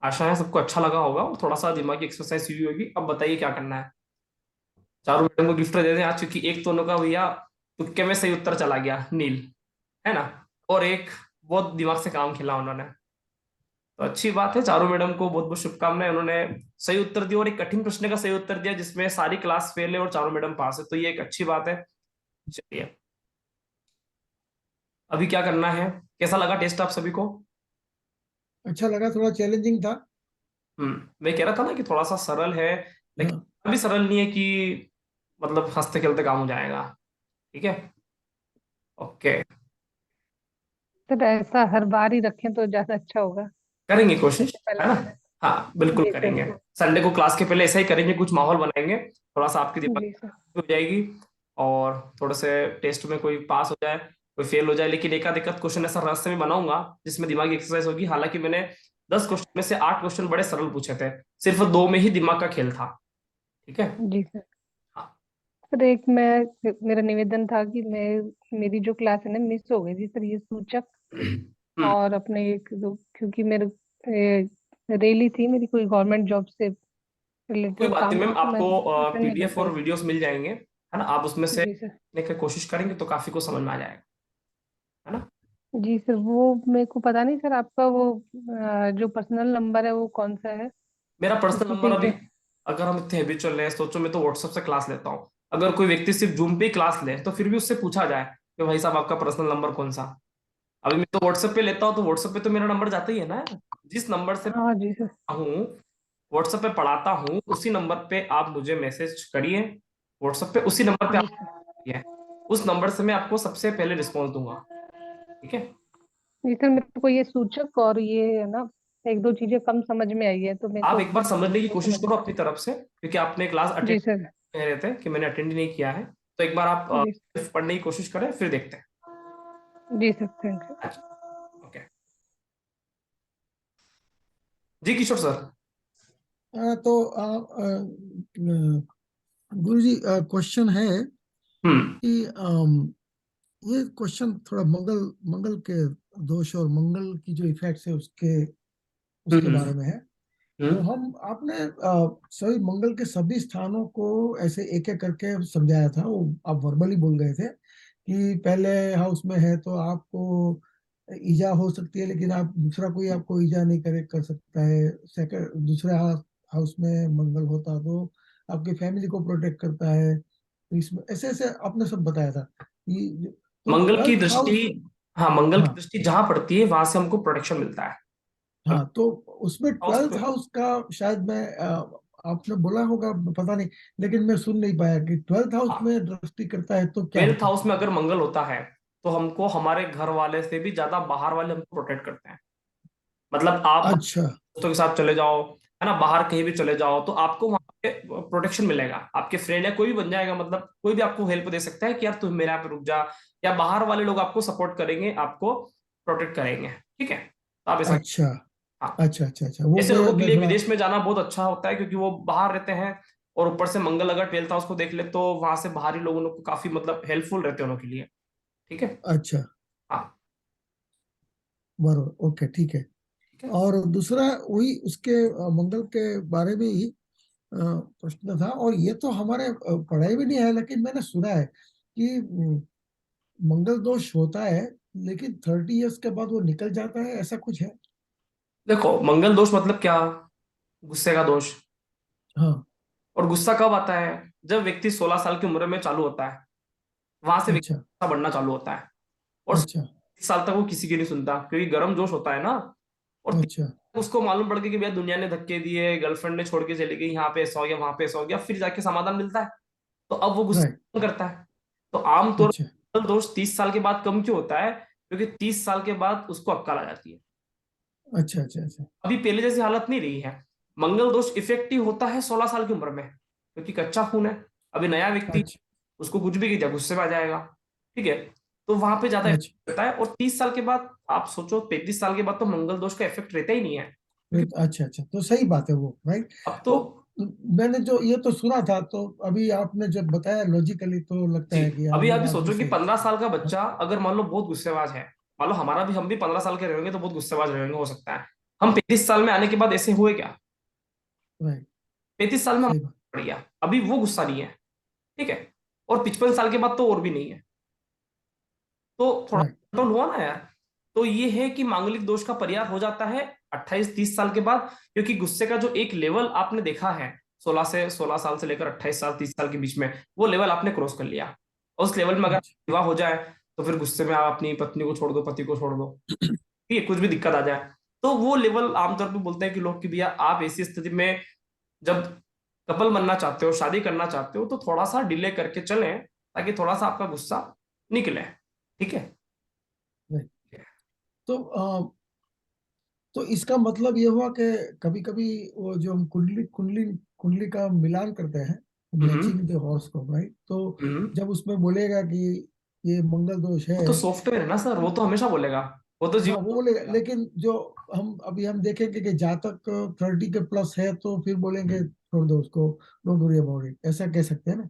आशा है सबको अच्छा लगा होगा, और थोड़ा सा दिमागी एक्सरसाइज हुई होगी। अब बताइए क्या करना है। चारों मैडम को गिफ्ट दे दें आज, क्योंकि एक तो उनका भैया तुक्के में सही उत्तर चला गया, नील, है ना, और एक बहुत दिमाग से काम खेला उन्होंने। तो अच्छी बात है, चारों मैडम को बहुत बहुत शुभकामनाएं। उन्होंने सही उत्तर दिया, और एक कठिन प्रश्न का सही उत्तर दिया जिसमें सारी क्लास फेल है और चारों मैडम पास है, तो ये एक अच्छी बात है। चलिए, अभी क्या करना है? कैसा लगा टेस्ट आप सभी को? अच्छा लगा, थोड़ा चैलेंजिंग था। मैं कह रहा था ना कि थोड़ा सा सरल है, लेकिन हाँ, अभी सरल नहीं है कि मतलब हंसते खेलते काम हो जाएगा। ठीक है, ओके, सर ऐसा हर बार ही रखें तो ज्यादा अच्छा होगा। करेंगे कोशिश, है पहला। ना? हाँ बिल्कुल जी करेंगे। सर। संडे को क्लास के पहले ऐसा ही करेंगे, कुछ माहौल बनाएंगे, थोड़ा सा आपके दिमाग जी सर। में हो जाएगी, और थोड़े से टेस्ट में कोई पास हो जाए, कोई फेल हो जाए। लेकिन एकाध एकाध क्वेश्चन ऐसा रहस्य में बनाऊंगा जिसमें दिमागी एक्सरसाइज होगी। हालांकि मैंने 10 क्वेश्चन में से 8 क्वेश्चन बड़े सरल पूछे थे, सिर्फ 2 में ही दिमाग का खेल था। ठीक है, जी सर। हाँ। सर एक मेरा निवेदन था कि मेरी जो क्लास है ना मिस हो गई थी सर, ये सूचक और अपने एक दो, क्योंकि मेरे रैली थी मेरी, कोई गवर्नमेंट जॉब से कोई रिलेटेड बात नहीं काम मैम, था तो मैं आपको अटेंड नहीं कर पीडीएफ और पाई। वीडियोस मिल जाएंगे, है है ना। आप उसमें से जी सर। देखने की कोशिश करेंगे तो काफी कुछ समझ में आ जाएगा, है ना। जी सर, वो मेरे को पता नहीं सर, आपका वो जो पर्सनल नंबर है वो कौन सा है, मेरा पर्सनल उसी नंबर पे अभी, अगर हम इतने हैबिट चल रहे हैं, सोचो मैं तो व्हाट्सएप से क्लास लेता हूँ। अगर कोई व्यक्ति सिर्फ जूम पे ही क्लास ले तो फिर भी उससे पूछा जाए कि भाई साहब आपका पर्सनल नंबर कौन सा। अभी मैं तो व्हाट्सएप पे लेता हूँ तो व्हाट्सएप पे तो मेरा नंबर जाता ही है ना। जिस नंबर से हाँ जी सर। हूँ, व्हाट्सएप पे पढ़ाता हूँ, उसी नंबर पे आप मुझे मैसेज करिए। व्हाट्सएप पे उसी नंबर पे आप जी सर। करिए। उस नंबर से मैं आपको सबसे पहले रिस्पॉन्स दूंगा, ठीक है। जी सर, मेरे को ये सूचक और ये है ना, एक दो चीजें कम समझ में आई है, तो मेरे आप को एक बार समझने की वो कोशिश समझ। करो अपनी तरफ से, क्योंकि आपने क्लास अटेंड जी सर। कह रहे थे कि मैंने अटेंड नहीं किया है, तो एक बार आप जी। पढ़ने की कोशिश करें, फिर देखते हैं। जी सर, थैंक यू। अच्छा, ओके। जी किशोर सर। तो गुरु जी, क्वेश्चन है हम्म कि ये क्वेश्चन थोड़ा मंगल मंगल के दोष और मंगल की जो इफेक्ट्स है उसके उसके हम्म बारे में है। तो हम्म हम आपने सभी मंगल के सभी स्थानों को ऐसे एक एक करके समझाया था, वो आप वर्बली बोल गए थे कि पहले हाउस में है तो आपको ईजा हो सकती है, लेकिन आप दूसरा कोई आपको ईजा नहीं कर सकता है। सेकंड दूसरे हाउस में मंगल होता तो आपकी फैमिली को प्रोटेक्ट करता है। तो इसमें ऐसे ऐसे आपने सब बताया था कि तो मंगल की 12th दृष्टि, हाउस। हाँ मंगल की हाँ दृष्टि जहां पड़ती है वहां से हमको प्रोटेक्शन मिलता है। अगर हाँ, तो उसमें हाउस 12th पे, हाउस का शायद मैं आपने बोला होगा, पता नहीं, लेकिन मैं सुन नहीं पाया कि 12th हाउस में दृष्टि करता है तो क्या 12th होता है। हाउस में अगर मंगल होता है तो हमको हमारे घर वाले से भी ज्यादा बाहर वाले हमको प्रोटेक्ट करते हैं। मतलब आप अच्छा दोस्तों के साथ चले जाओ, है ना, बाहर कहीं भी चले जाओ तो आपको वहां पे प्रोटेक्शन मिलेगा। आपके फ्रेंड या कोई भी बन जाएगा, मतलब कोई भी आपको हेल्प दे सकता है कि यार तुम मेरे यहाँ पे रुक जा, या बाहर वाले लोग आपको सपोर्ट करेंगे, आपको प्रोटेक्ट करेंगे, ठीक है। तो आप ऐसा, अच्छा हाँ। अच्छा अच्छा अच्छा, वो ऐसे लोगों के मैं लिए थोड़ा। विदेश में जाना बहुत अच्छा होता है, क्योंकि वो बाहर रहते हैं और ऊपर से मंगल अगर 12th हाउस को देख ले तो वहां से बाहरी लोगों को काफी मतलब हेल्पफुल रहते हैं उनके लिए, ठीक है। अच्छा, हाँ, बरोबर, ओके, ठीक है। ठीक है। और दूसरा वही उसके मंगल के बारे में ही प्रश्न था, और ये तो हमारे पढ़ाई में नहीं है, लेकिन मैंने सुना है कि मंगल दोष होता है लेकिन 30 इयर्स के बाद वो निकल जाता है, ऐसा कुछ है। देखो मंगल दोष मतलब क्या, गुस्से का दोष। हाँ। और गुस्सा कब आता है, जब व्यक्ति 16 साल की उम्र में चालू होता है, वहां से व्यक्ति अच्छा गुस्सा बढ़ना चालू होता है। और अच्छा 30 साल तक वो किसी की नहीं सुनता, क्योंकि गर्म जोश होता है ना। और 30 अच्छा। तक उसको मालूम पड़ गया कि भैया दुनिया ने धक्के दिए, गर्लफ्रेंड ने छोड़ के चली गई, यहाँ पे ऐसा हो गया, वहां पे ऐसा हो गया, फिर जाके समाधान मिलता है। तो अब वो राइट। गुस्सा करता है। तो आमतौर अच्छा पर दोष 30 साल के बाद कम क्यों होता है, क्योंकि 30 साल के बाद उसको अक्ल आ जाती है। अच्छा अच्छा अच्छा अभी पहले जैसी हालत नहीं रही है। मंगल दोष इफेक्टिव होता है 16 साल की उम्र में, क्योंकि कच्चा खून है। अभी नया व्यक्ति, अच्छा उसको कुछ भी किया गुस्से में आ जाएगा, ठीक है। तो वहां पे ज्यादा अच्छा। इफेक्ट रहता है। और 30 साल के बाद आप सोचो, 35 साल के बाद तो मंगल दोष का इफेक्ट रहता ही नहीं है, क्योंकि अच्छा अच्छा, तो सही बात है वो, राइट। अब तो, तो मैंने जो ये तो सुना था, तो अभी आपने जब बताया लॉजिकली तो लगता जी, है कि हाँ, अभी ये आप भी बात भी सोचो कि सही। 15 साल का बच्चा अगर मान लो बहुत गुस्सेबाज है, मान लो हमारा भी, हम भी 15 साल के रहेंगे तो बहुत गुस्सेबाज रहेंगे, हो सकता है। हम 35 साल में आने के बाद ऐसे हुए क्या, राइट, 35 साल में हम सही बात। पड़ गया, अभी वो गुस्सा नहीं है, ठीक है। और 55 साल के बाद तो और भी नहीं है। तो थोड़ा राइट। कंट्रोल हुआ ना यार। तो ये है कि मांगलिक दोष का परिहार हो जाता है 28-30 साल के बाद, क्योंकि गुस्से का जो एक लेवल आपने देखा है 16 साल से लेकर 28 साल 30 साल के बीच में, वो लेवल आपने क्रॉस कर लिया। और उस लेवल में अगर अच्छा विवाह हो जाए तो फिर गुस्से में आप अपनी पत्नी को छोड़ दो, पति को छोड़ दो, ठीक है, कुछ भी दिक्कत आ जाए। तो वो लेवल आमतौर पे बोलते हैं कि लोग कि भैया आप ऐसी स्थिति में जब कपल बनना चाहते हो, शादी करना चाहते हो, तो थोड़ा सा डिले करके चलें, ताकि थोड़ा सा आपका गुस्सा निकले, ठीक है। राइट। तो तो इसका मतलब ये हुआ कि कभी कभी वो जो हम कुंडली कुंडली कुंडली का मिलान करते हैं, हम्म मैचिंग द हॉरोस्कोप, राइट, तो हम्म जब उसमें बोलेगा कि ये मंगल दोष वो तो है। सॉफ्टवेयर है ना सर, वो तो हमेशा बोलेगा, वो तो हाँ जीवन वो भर बोलेगा, बोलेगा। लेकिन जो हम देखेंगे कि जातक 30 के प्लस है तो फिर बोलेंगे छोड़ दो उसको, डोंट वरी अबाउट इट, ऐसा कह सकते हैं ना।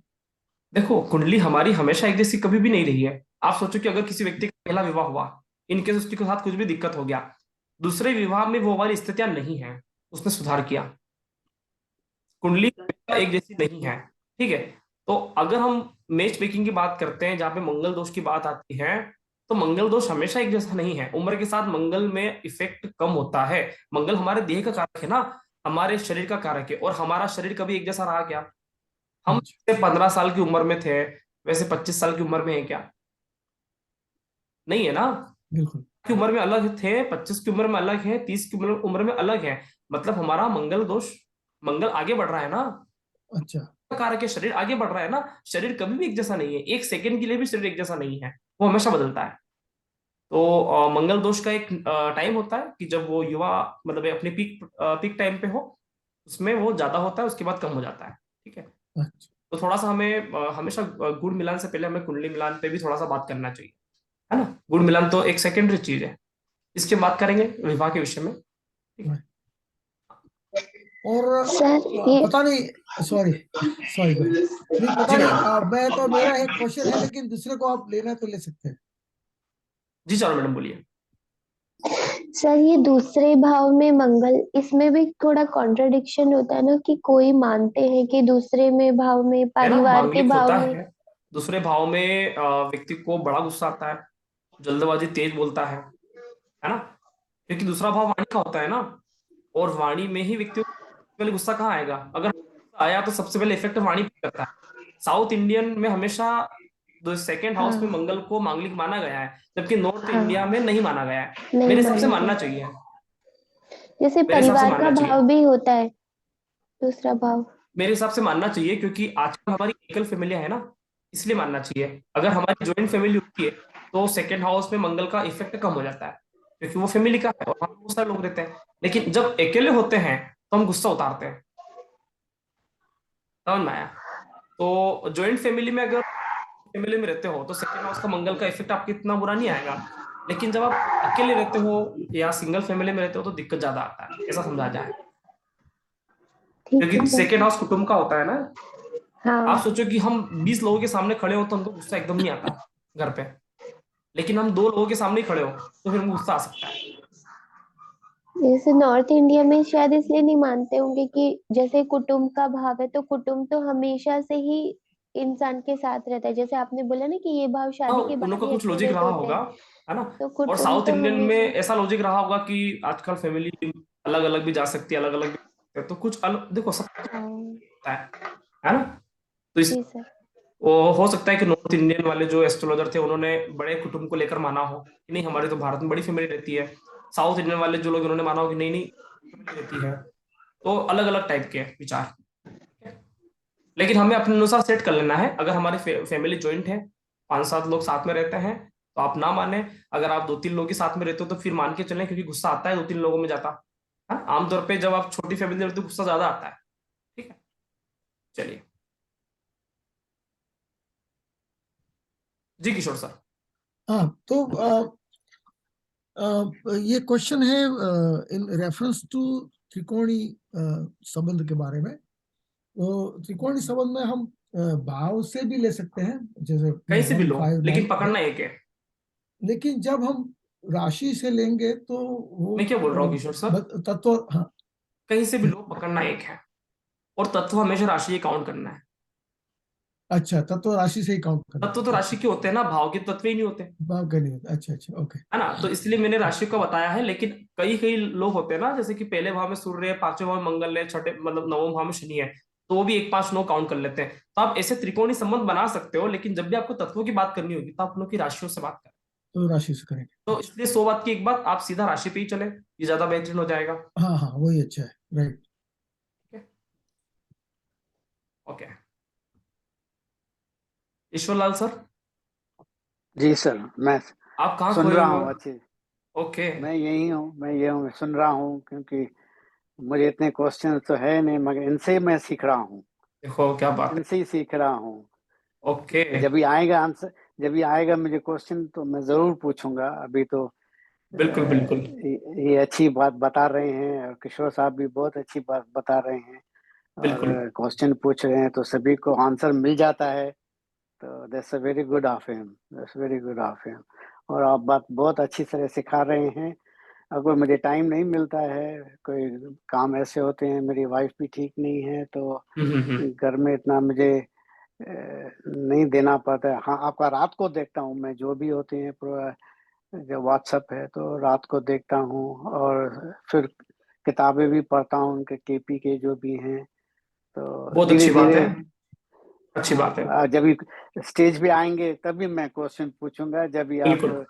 देखो कुंडली हमारी हमेशा एक जैसी कभी भी नहीं रही है। आप सोचो कि अगर किसी व्यक्ति का पहला विवाह हुआ, इनकेस उसके साथ कुछ भी दिक्कत हो गया, दूसरे विवाह में वो वाली स्थितियां नहीं है, उसने सुधार किया, कुंडली एक जैसी नहीं है, ठीक है। तो अगर हम मैच मेकिंग की बात करते हैं जहाँ पे मंगल दोष की बात आती है, तो मंगल दोष हमेशा एक जैसा नहीं है। उम्र के साथ मंगल में इफेक्ट कम होता है। मंगल हमारे देह का कारक है ना, हमारे शरीर का कारक है, और हमारा शरीर कभी एक जैसा रहा क्या? हम अच्छा, जैसे 15 साल की उम्र में थे वैसे 25 साल की उम्र में है क्या? नहीं है ना। बिल्कुल। की उम्र में अलग थे, 25 की उम्र में अलग है, 30 की उम्र में अलग है। मतलब हमारा मंगल दोष, मंगल आगे बढ़ रहा है ना, अच्छा, कारक है, शरीर आगे बढ़ रहा है ना। शरीर कभी भी एक जैसा नहीं है, एक सेकंड के लिए भी शरीर एक जैसा नहीं है, वो हमेशा बदलता है। तो मंगल दोष का एक टाइम होता है कि जब वो युवा, मतलब अपने पीक टाइम पे हो, उसमें वो ज्यादा होता है, उसके बाद कम हो जाता है। ठीक है। अच्छा। तो थोड़ा सा हमें हमेशा गुण मिलान से पहले हमें कुंडली मिलान पे भी थोड़ा सा बात करना चाहिए, है ना। गुण मिलान तो एक सेकेंडरी चीज है, इसके बात करेंगे विवाह के विषय में। ठीक है। और सर ये पता नहीं, सॉरी सॉरी भाई, नहीं पता जी नहीं, मैडम। मैं तो, मेरा एक क्वेश्चन है, लेकिन दूसरे को आप लेना तो ले सकते हैं। जी चलो मैडम बोलिए। सर ये दूसरे भाव में मंगल, इसमें भी थोड़ा कॉन्ट्रडिक्शन होता है ना, कि कोई मानते हैं कि दूसरे में भाव में, है ना, परिवार के मांगलिक भाव होता में। है। दूसरे भाव में व्यक्ति को बड़ा गुस्सा आता है, जल्दबाजी, तेज बोलता है ना। क्योंकि दूसरा भाव वाणी का होता है ना, और वाणी में ही व्यक्ति को पहले गुस्सा कहाँ आएगा? अगर गुस्सा आया तो सबसे पहले इफेक्ट वाणी पे करता है। साउथ इंडियन में हमेशा सेकेंड हाउस में हाँ मंगल को मांगलिक माना गया है, जबकि नॉर्थ इंडिया हाँ, में नहीं माना गया है। नहीं मेरे हिसाब से माना मानना गया। चाहिए, जैसे मेरे हिसाब से परिवार का मानना चाहिए, भाव भी होता है, दूसरा भाव। मेरे हिसाब से मानना चाहिए, क्योंकि आजकल हमारी एकल फैमिलियां है ना, इसलिए मानना चाहिए। अगर हमारी ज्वाइंट फैमिली होती है तो सेकेंड हाउस में मंगल का इफेक्ट कम हो जाता है, क्योंकि वो फैमिली का है और वहां बहुत सारे लोग रहते हैं। लेकिन जब अकेले होते हैं तो हम गुस्सा उतारते हैं, समझ में आया। तो ज्वाइंट फैमिली में, अगर फैमिली में रहते हो तो सेकेंड हाउस का मंगल का इफेक्ट आपको इतना बुरा नहीं आएगा। लेकिन जब आप अकेले रहते हो या सिंगल फैमिली में रहते हो तो दिक्कत ज्यादा आता है, ऐसा समझा जाए। ठीक है क्योंकि सर। सेकेंड हाउस कुटुंब का होता है ना। आप हाँ, सोचो कि हम 20 लोगों के सामने खड़े हो तो हमको गुस्सा एकदम नहीं आता घर पे, लेकिन हम 2 लोगों के सामने ही खड़े हो तो फिर हमको गुस्सा आ सकता है। जैसे नॉर्थ इंडिया में शायद इसलिए नहीं मानते होंगे कि जैसे कुटुंब का भाव है, तो कुटुंब तो हमेशा से ही इंसान के साथ रहता है। जैसे आपने बोला ना कि ये भाव हाँ, शादी के बाद उनका ही कुछ लॉजिक एक्टिवेट रहा होते होगा, हैं, है ना। तो और कुटुंब साउथ तो इंडियन में हमेशा। ऐसा लॉजिक रहा होगा कि आजकल फैमिली अलग अलग भी जा सकती है, अलग अलग भी जा सकते हैं, तो कुछ अलग देखो, सब हाँ होता है ना। तो इस जी सर। वो हो सकता है कि नॉर्थ इंडियन वाले जो एस्ट्रोलॉजर थे उन्होंने बड़े कुटुंब को लेकर माना हो कि नहीं, हमारे तो भारत में बड़ी फैमिली रहती है। साउथ इंडियन वाले जो लोग, उन्होंने माना हो कि नहीं नहीं, फैमिली रहती है। तो अलग अलग टाइप के विचार, लेकिन हमें अपने अनुसार सेट कर लेना है। अगर हमारी फैमिली ज्वाइंट है, 5-7 लोग साथ में रहते हैं, तो आप ना माने। अगर आप 2-3 लोग के साथ में रहते हो तो फिर मान के चलें, क्योंकि गुस्सा आता है 2-3 लोगों में जाता है। आमतौर पे जब आप छोटी फैमिली में रहते हो गुस्सा ज्यादा आता है। ठीक है, चलिए। जी किशोर सर। हाँ, तो ये क्वेश्चन है इन रेफरेंस टू त्रिकोणी संबंध के बारे में। तो त्रिकोणी संबंध में हम भाव से भी ले सकते हैं, जैसे कहीं से भी 1, लो, 5, लेकिन 9, पकड़ना 8। एक है। लेकिन जब हम राशि से लेंगे तो वो मैं क्या बोल रहा हूँ किशोर सर, तत्व, हाँ। कहीं से भी लो, पकड़ना एक है। और तत्व हमेशा राशि ही काउंट करना है। अच्छा, तत्व राशि से ही काउंट करना तत्व तो है। राशि अच्छा, के होते हैं ना, भाव के तत्व ही नहीं होते, भाव करनी होता है। अच्छा अच्छा, ओके। है ना। तो इसलिए मैंने राशि को बताया है। लेकिन कई कई लोग होते हैं ना, जैसे कि पहले भाव में सूर्य है, 5वें भाव में मंगल है, छठे मतलब 9वें भाव में शनि है, तो वो भी 1-5-9 काउंट कर लेते हैं। तो आप ऐसे त्रिकोणी संबंध बना सकते हो, लेकिन जब भी आपको तत्वों की बात करनी होगी तो आप लोग की राशियों से बात करें। तो राशि से करेंगे। तो इसलिए 100 बात की एक बात, आप सीधा राशि पे ही चले, ये ज्यादा बेहतरीन हो जाएगा। हाँ हाँ, वही अच्छा है, राइट। ठीक है, ओके। ईश्वरलाल सर, जी सर, मैं आप कहाँ सुन खोए रहा हुए हूँ हो? अच्छे। ओके। मैं यही हूँ, मैं ये हूँ, सुन रहा हूँ, क्योंकि मुझे इतने क्वेश्चन तो है नहीं, मगर इनसे मैं सीख रहा हूँ, देखो क्या बात है। इनसे ही सीख रहा हूँ। ओके। जब भी आएगा आंसर, जब भी आएगा मुझे क्वेश्चन, तो मैं जरूर पूछूंगा। अभी तो बिल्कुल बिल्कुल। ये अच्छी बात बता रहे हैं, और किशोर साहब भी बहुत अच्छी बात बता रहे हैं, बिल्कुल और क्वेश्चन पूछ रहे हैं तो सभी को आंसर मिल जाता है। तो that's a very good of him, that's very good of him. और आप बात बहुत अच्छी तरह सिखा रहे हैं। अगर मुझे टाइम नहीं मिलता है, कोई काम ऐसे होते हैं, मेरी वाइफ भी ठीक नहीं है, तो हम्म। घर में इतना मुझे नहीं देना पड़ता है। हाँ, आपका रात को देखता हूँ मैं, जो भी होते हैं जो व्हाट्सएप है तो रात को देखता हूँ, और फिर किताबें भी पढ़ता हूँ उनके केपी के जो भी हैं, तो बहुत धीरे अच्छी बात धीरे। है, अच्छी बात है। हाँ, जब भी स्टेज पे आएंगे तभी मैं क्वेश्चन पूछूंगा, जब भी आप बिल्कुल।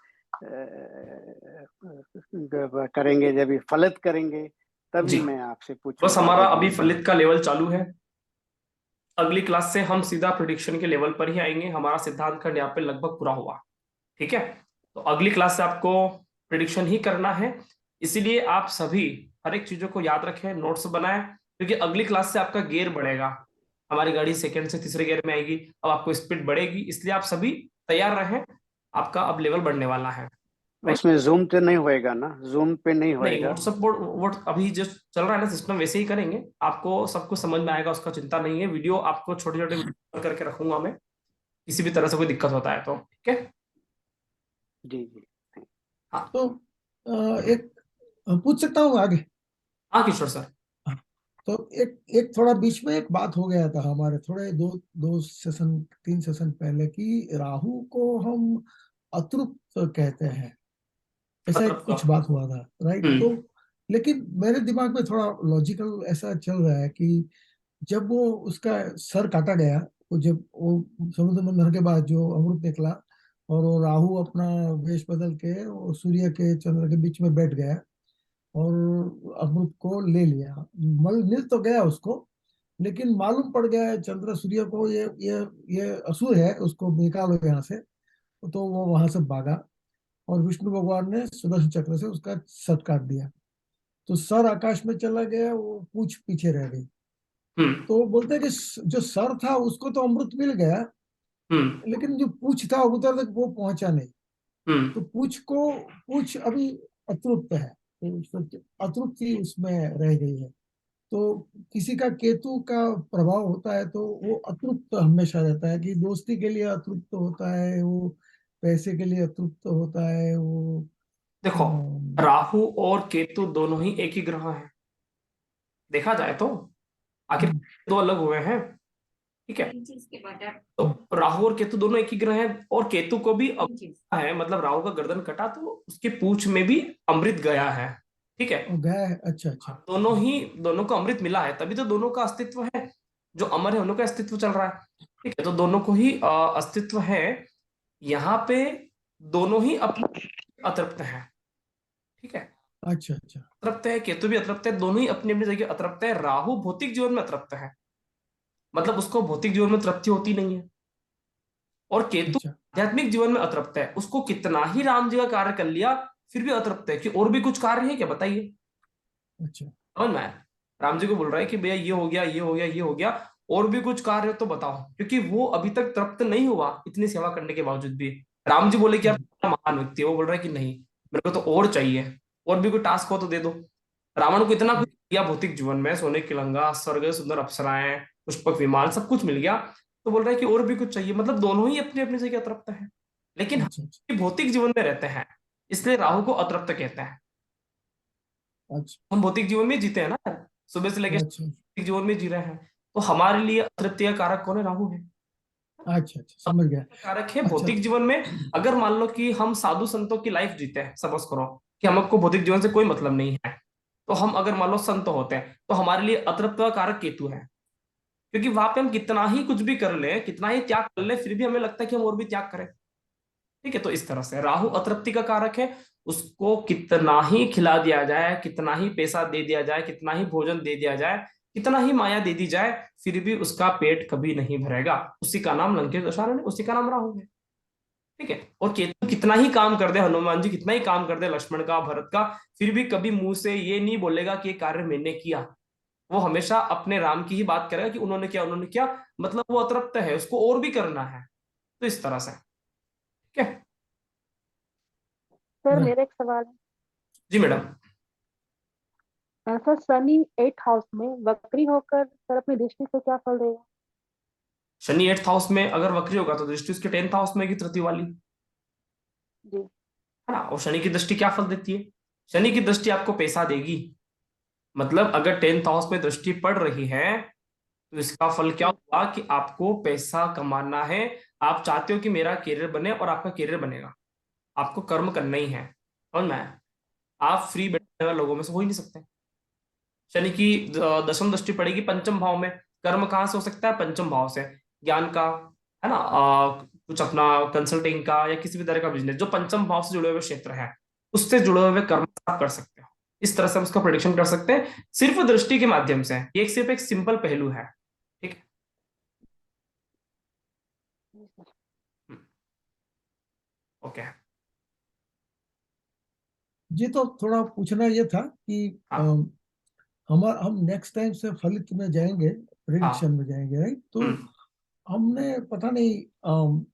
करेंगे, जब भी फलित करेंगे तभी जी, मैं आपसे बस पूछूंगा, हमारा जब अभी भी। फलित का लेवल चालू है। अगली क्लास से हम सीधा प्रिडिक्शन के लेवल पर ही आएंगे। हमारा सिद्धांत खंड यहाँ पे लगभग पूरा हुआ। ठीक है, तो अगली क्लास से आपको प्रिडिक्शन ही करना है। इसीलिए आप सभी हर एक चीजों को याद रखें, नोट्स बनाएं, क्योंकि अगली क्लास से आपका गियर बढ़ेगा। हमारी गाड़ी सेकंड से तीसरे गियर में आएगी, अब आपको स्पीड बढ़ेगी, इसलिए आप सभी तैयार रहें। आपका अब लेवल बढ़ने वाला है। राइट? उसमें जूम तो नहीं होएगा ना? जूम पे नहीं नहीं, होएगा? व्हाट्सएप बोर्ड वोट अभी जो चल रहा है ना सिस्टम, वैसे ही करेंगे। आपको सब कुछ समझ में आएगा, उसका चिंता नहीं है। वीडियो आपको छोटे छोटे करके रखूंगा मैं, किसी भी तरह से कोई दिक्कत होता है तो। ठीक है, जी जी। हाँ तो एक पूछ सकता हूँ आगे? हाँ किशोर सर। तो एक एक थोड़ा बीच में एक बात हो गया था हमारे, थोड़े दो दो सेशन 3 सेशन पहले, कि राहु को हम अतृप्त कहते हैं, ऐसा एक अतृप्त। कुछ बात हुआ था, राइट? तो हम्म लेकिन मेरे दिमाग में थोड़ा लॉजिकल ऐसा चल रहा है कि जब वो उसका सर काटा गया, वो जब वो समुद्र मंथन के बाद जो अमृत निकला, और वो राहु अपना वेश बदल के वो सूर्य के चंद्र के बीच में बैठ गया और अमृत को ले लिया। मिल तो गया उसको, लेकिन मालूम पड़ गया है चंद्र सूर्य को, ये असुर है, उसको निकालो यहाँ से। तो वो वहां से भागा, और विष्णु भगवान ने सुदर्शन चक्र से उसका सर काट दिया। तो सर आकाश में चला गया, वो पूंछ पीछे रह गई। हम्म तो वो बोलते हैं कि जो सर था उसको तो अमृत मिल गया, हम्म लेकिन जो पूंछ था उधर तक वो पहुंचा नहीं। तो हम्म पूंछ अभी अतृप्त है, तो अतृप्ति उसमें रह गई है। तो किसी का केतु का प्रभाव होता है तो वो अतृप्त हमेशा रहता है, कि दोस्ती के लिए अतृप्त होता है वो, पैसे के लिए अतृप्त होता है वो। देखो, अम, राहु और केतु दोनों ही एक ही ग्रह हैं, देखा जाए तो। आखिर हम्म, दो अलग हुए हैं? ठीक है, तो राहु और केतु दोनों एक ही ग्रह हैं, और केतु को भी अमृत है, मतलब राहु का गर्दन कटा तो उसकी पूंछ में भी अमृत गया है। ठीक है, वो गया है, अच्छा अच्छा। दोनों को अमृत मिला है, तभी तो दोनों का अस्तित्व है। जो अमर है उन्हों का अस्तित्व चल रहा है। ठीक है, तो दोनों को ही अस्तित्व है। यहाँ पे दोनों ही अपने अतृप्त है। ठीक है, अच्छा अच्छा अतृप्त है, केतु भी अतृप्त है, दोनों ही अपनी अपनी जगह अतृप्त है। राहु भौतिक जीवन में अतृप्त है, मतलब उसको भौतिक जीवन में तृप्ति होती नहीं है। और केतु अच्छा आध्यात्मिक जीवन में अतृप्त है, उसको कितना ही राम जी का कार्य कर लिया फिर भी अतृप्त है। कि और भी कुछ कार्य है क्या, बताइए। अच्छा समझ में आया? राम जी को बोल रहा है कि भैया ये हो गया, ये हो गया, ये हो गया, और भी कुछ कार्य हो तो बताओ, क्योंकि वो अभी तक तृप्त नहीं हुआ इतनी सेवा करने के बावजूद भी। राम जी बोले कि आप महान व्यक्ति है, वो बोल रहा है कि नहीं, मेरे को तो और चाहिए, और भी कोई टास्क हो तो दे दो। रावण को इतना कुछ दिया भौतिक जीवन में, सोने की लंका, स्वर्ग, सुंदर अप्सराएं, पुष्पक विमान, सब कुछ मिल गया, तो बोल रहा है कि और भी कुछ चाहिए। मतलब दोनों ही अपनी अपनी जगह अतृप्त है, लेकिन अच्छा अच्छा हम भौतिक जीवन में रहते हैं, इसलिए राहु को अतृप्त कहते हैं। अच्छा हम भौतिक जीवन में जीते हैं ना, सुबह से लेकर अच्छा भौतिक जीवन में जी रहे हैं, तो हमारे लिए अतृप्ति का कारक कौन है? राहु है। अच्छा अच्छा, समझ गया। कारक है अच्छा भौतिक जीवन में। अगर मान लो कि हम साधु संतों की लाइफ जीते हैं, सपोज करो कि हमको भौतिक जीवन से कोई मतलब नहीं है, तो हम अगर मान लो संत होते हैं, तो हमारे लिए अतृप्त का कारक केतु है। क्योंकि वहां पे हम कितना ही कुछ भी कर ले, कितना ही त्याग कर ले, फिर भी हमें लगता है कि हम और भी त्याग करें। ठीक है, तो इस तरह से राहु अतृप्ति का कारक है। उसको कितना ही खिला दिया जाए, कितना ही पैसा दे दिया जाए, कितना ही भोजन दे दिया जाए, कितना ही माया दे दी जाए, फिर भी उसका पेट कभी नहीं भरेगा। उसी का नाम लंकेश दशानन है, उसी का नाम राहु है। ठीक है, और केतु कितना ही काम कर दे, हनुमान जी कितना ही काम कर दे, लक्ष्मण का, भरत का, फिर भी कभी मुंह से ये नहीं बोलेगा कि ये कार्य मैंने किया। वो हमेशा अपने राम की ही बात करेगा कि उन्होंने किया, उन्होंने किया, मतलब वो अतृप्त है, उसको और भी करना है। तो इस तरह से। ठीक है सर राइट। मेरा एक सवाल है। जी madam. Sir Shani 8th house में वक्री होकर सर अपनी दृष्टि से क्या फल देगा? शनि 8th हाउस में अगर वक्री होगा तो दृष्टि उसके 10th हाउस में की तृतीय वाली, जी। है ना। और शनि की दृष्टि क्या फल देती है? शनि की दृष्टि आपको पैसा देगी। मतलब अगर 10th हाउस में दृष्टि पड़ रही है, तो तो इसका फल क्या हुआ कि आपको पैसा कमाना है, आप चाहते हो कि मेरा कैरियर बने और आपका कैरियर बनेगा, आपको कर्म करना ही है। समझ में आया? आप फ्री बैठने वाले लोगों में से हो ही नहीं सकते। शनि की दशम दृष्टि पड़ेगी पंचम भाव में, कर्म कहाँ से हो सकता है? पंचम भाव से, ज्ञान का, है ना, कुछ अपना कंसल्टिंग का या किसी भी तरह का बिजनेस जो पंचम भाव से जुड़े हुए क्षेत्र है, उससे जुड़े हुए कर्म आप कर सकते हो। इस तरह से हम उसका प्रेडिक्शन कर सकते हैं सिर्फ दृष्टि के माध्यम से। ये सिर्फ एक सिंपल पहलू है। ठीक है। ओके। जी, तो थोड़ा पूछना ये था कि हाँ हम नेक्स्ट टाइम से फलित में जाएंगे, प्रेडिक्शन में जाएंगे, राइट? तो हमने पता नहीं